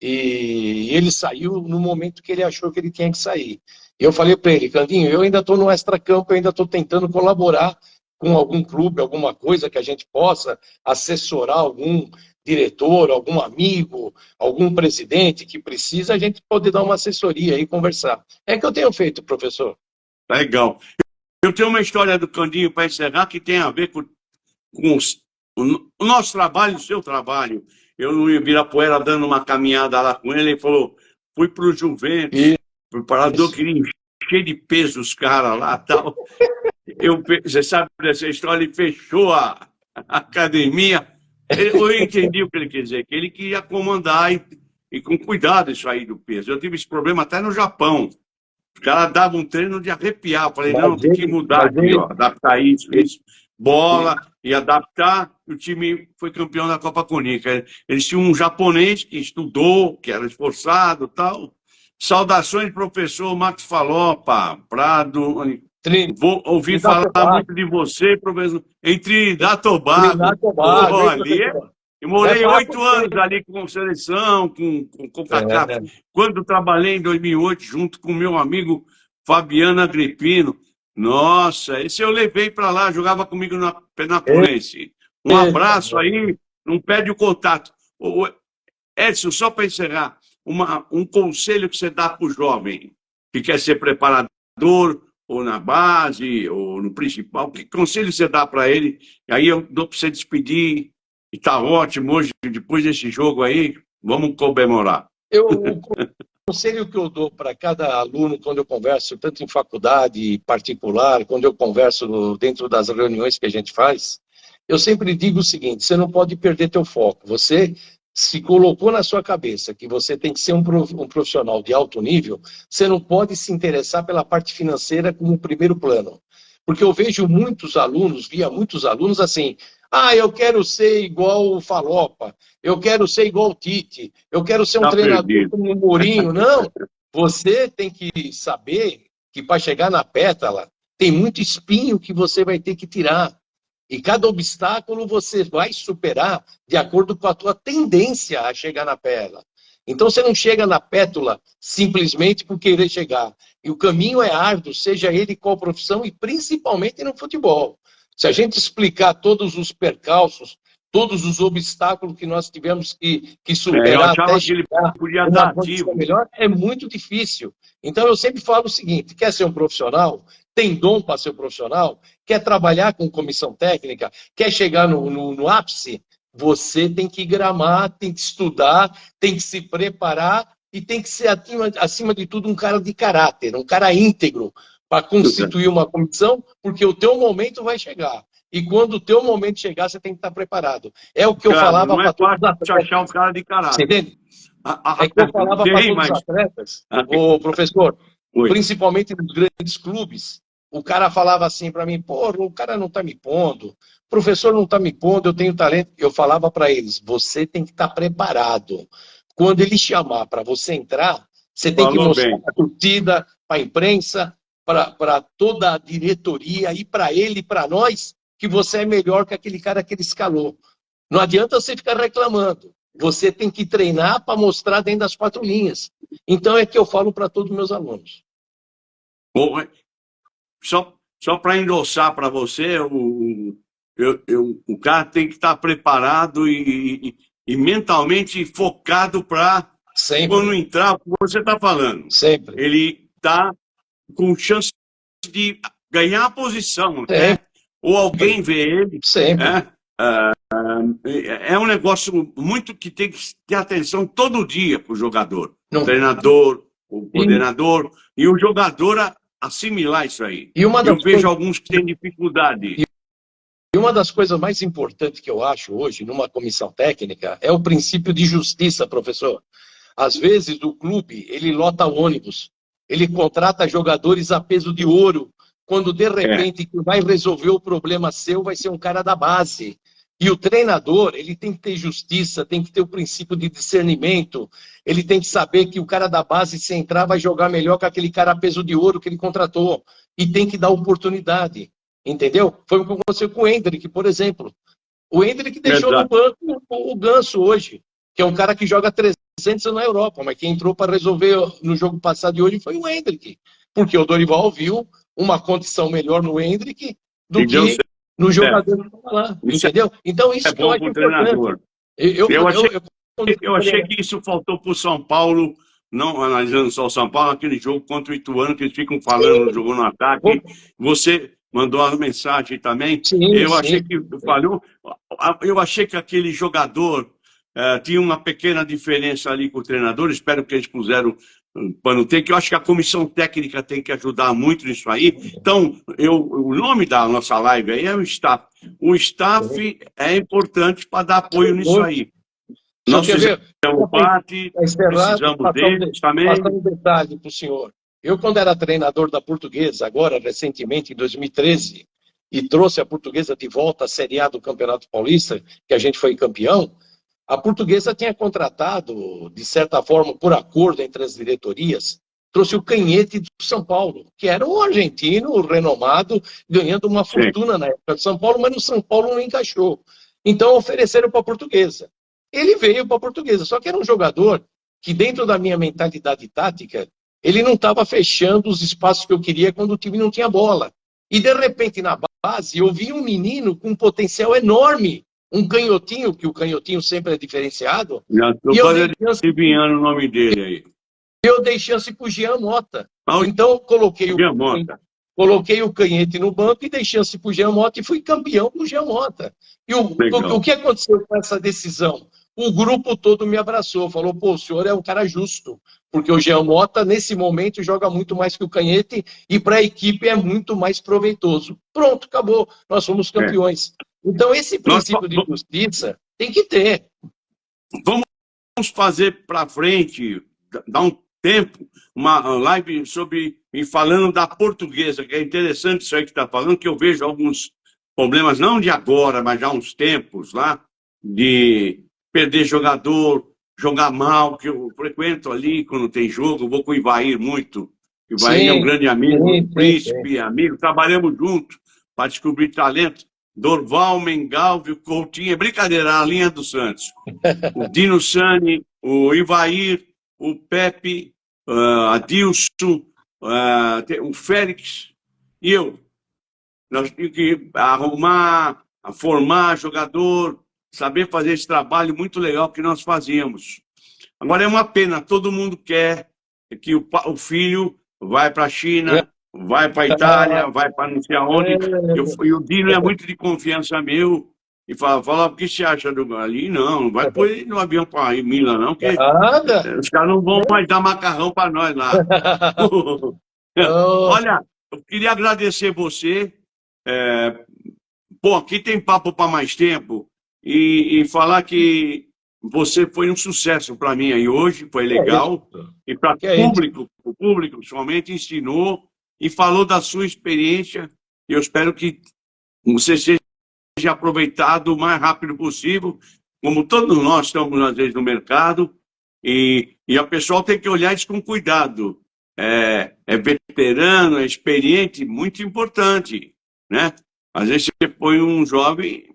[SPEAKER 2] E ele saiu no momento que ele achou que ele tinha que sair. E eu falei para ele, Candinho, eu ainda estou no extracampo, eu ainda estou tentando colaborar com algum clube, alguma coisa que a gente possa assessorar algum diretor, algum amigo, algum presidente que precisa, a gente pode dar uma assessoria e conversar. É que eu tenho feito, professor.
[SPEAKER 1] Legal. Eu tenho uma história do Candinho para encerrar que tem a ver o nosso trabalho, o seu trabalho. Eu no Ibirapuera dando uma caminhada lá com ele, ele falou, fui para o Juventus, o preparador queria encher de peso os caras lá tal. Você sabe dessa história, ele fechou a academia. Eu entendi o que ele quer dizer, que ele queria comandar e com cuidado isso aí do peso. Eu tive esse problema até no Japão. Os caras davam um treino de arrepiar. Eu falei, não, tem que mudar aqui, ó, adaptar isso. Bola e adaptar. O time foi campeão da Copa Conica. Eles tinham um japonês que estudou, que era esforçado e tal. Saudações, professor Max Falopa, Prado. Vou ouvir falar muito de você, professor, em Trinidad Tobago. Eu morei 8 anos ali com seleção, com CONCACAF. Quando trabalhei em 2008, junto com meu amigo Fabiano Agripino. Nossa, esse eu levei para lá, jogava comigo na Penapolense. Um abraço aí, não perde o contato. Edson, só para encerrar, um conselho que você dá para o jovem que quer ser preparador, ou na base, ou no principal, que conselho você dá para ele? Aí eu dou para você despedir, e está ótimo hoje, depois desse jogo aí, vamos comemorar.
[SPEAKER 2] O conselho que eu dou para cada aluno, quando eu converso, tanto em faculdade particular, quando eu converso dentro das reuniões que a gente faz, eu sempre digo o seguinte, você não pode perder teu foco. Você se colocou na sua cabeça que você tem que ser um profissional de alto nível, você não pode se interessar pela parte financeira como primeiro plano. Porque eu vejo via muitos alunos assim, eu quero ser igual o Falopa, eu quero ser igual o Tite, eu quero ser um treinador como o Mourinho. Não, você tem que saber que para chegar na pétala, tem muito espinho que você vai ter que tirar. E cada obstáculo você vai superar de acordo com a tua tendência a chegar na pétala. Então você não chega na pétala simplesmente por querer chegar. E o caminho é árduo, seja ele qual profissão e principalmente no futebol. Se a gente explicar todos os percalços, todos os obstáculos que nós tivemos que superar até chegar numa condição melhor, é muito difícil. Então eu sempre falo o seguinte, quer ser um profissional? Tem dom para ser um profissional? Quer trabalhar com comissão técnica? Quer chegar no ápice? Você tem que gramar, tem que estudar, tem que se preparar e tem que ser, acima de tudo, um cara de caráter, um cara íntegro para constituir uma comissão, porque o teu momento vai chegar. E quando o teu momento chegar, você tem que estar preparado. É o que eu falava para todos os atletas.
[SPEAKER 1] Não é fácil achar um cara de caráter.
[SPEAKER 2] Você entende? É que eu falava para todos os atletas, professor, principalmente nos grandes clubes, o cara falava assim para mim, o cara não está me pondo, o professor não está me pondo, eu tenho talento. Eu falava para eles, você tem que estar preparado. Quando ele chamar para você entrar, você tem que mostrar para a torcida, para a imprensa, para toda a diretoria e para ele e para nós, que você é melhor que aquele cara que ele escalou. Não adianta você ficar reclamando. Você tem que treinar para mostrar dentro das 4 linhas. Então é que eu falo para todos os meus alunos.
[SPEAKER 1] Bom, só para endossar para você, o cara tem que estar preparado e mentalmente focado para, quando entrar, o que você está falando.
[SPEAKER 2] Sempre.
[SPEAKER 1] Ele está com chance de ganhar a posição, né? Ou alguém vê ele.
[SPEAKER 2] Sempre.
[SPEAKER 1] É um negócio muito que tem que ter atenção todo dia para o jogador. O treinador, o coordenador e o jogador assimilar isso aí. Eu vejo alguns que têm dificuldade.
[SPEAKER 2] E uma das coisas mais importantes que eu acho hoje numa comissão técnica é o princípio de justiça, professor. Às vezes o clube, ele lota ônibus, ele contrata jogadores a peso de ouro, quando de repente quem vai resolver o problema seu vai ser um cara da base. E o treinador, ele tem que ter justiça, tem que ter o princípio de discernimento, ele tem que saber que o cara da base, se entrar, vai jogar melhor que aquele cara a peso de ouro que ele contratou. E tem que dar oportunidade, entendeu? Foi o que aconteceu com o Endrick, por exemplo. O Endrick deixou no banco o Ganso hoje, que é um cara que joga 300 na Europa, mas quem entrou para resolver no jogo passado de hoje foi o Endrick. porque o Dorival viu uma condição melhor no Hendrick do
[SPEAKER 1] E deu
[SPEAKER 2] que no
[SPEAKER 1] certo.
[SPEAKER 2] jogador que estava lá,
[SPEAKER 1] Isso
[SPEAKER 2] entendeu? Então,
[SPEAKER 1] é
[SPEAKER 2] isso que eu
[SPEAKER 1] bom
[SPEAKER 2] acho
[SPEAKER 1] para o
[SPEAKER 2] importante.
[SPEAKER 1] treinador.
[SPEAKER 2] Eu,
[SPEAKER 1] Eu
[SPEAKER 2] eu,
[SPEAKER 1] achei,
[SPEAKER 2] eu, quando
[SPEAKER 1] eu
[SPEAKER 2] fui
[SPEAKER 1] achei
[SPEAKER 2] treinar,
[SPEAKER 1] que isso faltou para o São Paulo, não analisando só o São Paulo, aquele jogo contra o Ituano, que eles ficam falando, jogou no ataque. Você mandou uma mensagem também.
[SPEAKER 2] sim,
[SPEAKER 1] Eu achei
[SPEAKER 2] sim.
[SPEAKER 1] que falhou. Eu achei que aquele jogador tinha uma pequena diferença ali com o treinador. Espero que eles puseram pano ter, que eu acho que a comissão técnica tem que ajudar muito nisso aí. Então, o nome da nossa live aí é o staff. O staff é importante para dar apoio nisso aí.
[SPEAKER 2] Só
[SPEAKER 1] Nós
[SPEAKER 2] quer ver,
[SPEAKER 1] fizemos parte,
[SPEAKER 2] para encerrar,
[SPEAKER 1] precisamos deles também.
[SPEAKER 2] passar um detalhe para o senhor. Eu, quando era treinador da Portuguesa, agora, recentemente, em 2013, e trouxe a Portuguesa de volta à Série A do Campeonato Paulista, que a gente foi campeão, a Portuguesa tinha contratado, de certa forma, por acordo entre as diretorias, trouxe o Canhete do São Paulo, que era um argentino renomado, ganhando uma
[SPEAKER 1] Sim.
[SPEAKER 2] fortuna na época do São Paulo, mas no São Paulo não encaixou. Então ofereceram para a Portuguesa. Ele veio para a Portuguesa, só que era um jogador que, dentro da minha mentalidade tática, ele não estava fechando os espaços que eu queria quando o time não tinha bola. E, de repente, na base, eu vi um menino com um potencial enorme, um canhotinho, que o canhotinho sempre é diferenciado,
[SPEAKER 1] Já estou
[SPEAKER 2] e eu
[SPEAKER 1] quase
[SPEAKER 2] dei chance,
[SPEAKER 1] adivinhando o nome dele aí.
[SPEAKER 2] para o Jean Mota.
[SPEAKER 1] Ah,
[SPEAKER 2] Então,
[SPEAKER 1] o Jean Mota.
[SPEAKER 2] coloquei o Canhete no banco e dei chance para o Jean Mota e fui campeão com o Jean Mota. E o que aconteceu com essa decisão? O grupo todo me abraçou, falou, pô, o senhor é um cara justo, porque o Jean Mota, nesse momento, joga muito mais que o Canhete e para a equipe é muito mais proveitoso. Pronto, acabou, nós somos campeões. Então, esse princípio de justiça tem que ter.
[SPEAKER 1] Vamos fazer para frente, dar um tempo, uma live sobre, e falando da Portuguesa, que é interessante isso aí que está falando, que eu vejo alguns problemas, não de agora, mas já há uns tempos lá, de perder jogador, jogar mal, que eu frequento ali quando tem jogo, vou com o Ivair muito. O Ivair é um grande amigo, um príncipe, amigo, trabalhamos juntos para descobrir talento. Dorval, Mengalvio, Coutinho, é brincadeira, a linha do Santos. O Dino Sani, o Ivair, o Pepe, Adilson, o Félix e eu. Nós tínhamos que arrumar, formar jogador, saber fazer esse trabalho muito legal que nós fazíamos. Agora é uma pena, todo mundo quer que o filho vai para a China, vai para a Itália, vai para não sei aonde. E o Dino é muito de confiança meu. E fala, o que você acha do ali? Não vai pôr ele no avião para ir Milan, não, porque os caras não vão mais dar macarrão para nós lá. Olha, eu queria agradecer você. Pô, aqui tem papo para mais tempo. E falar que você foi um sucesso para mim aí hoje, foi legal. E para o público, principalmente, ensinou e falou da sua experiência. Eu espero que você seja aproveitado o mais rápido possível, como todos nós estamos, às vezes, no mercado. E a pessoa tem que olhar isso com cuidado. É veterano, é experiente, muito importante, né? Às vezes você põe um jovem,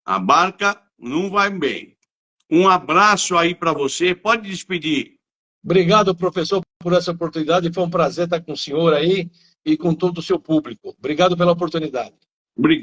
[SPEAKER 1] a barca não vai bem. Um abraço aí para você. Pode despedir.
[SPEAKER 2] Obrigado, professor, por essa oportunidade. Foi um prazer estar com o senhor aí e com todo o seu público. Obrigado pela oportunidade.
[SPEAKER 1] Obrigado.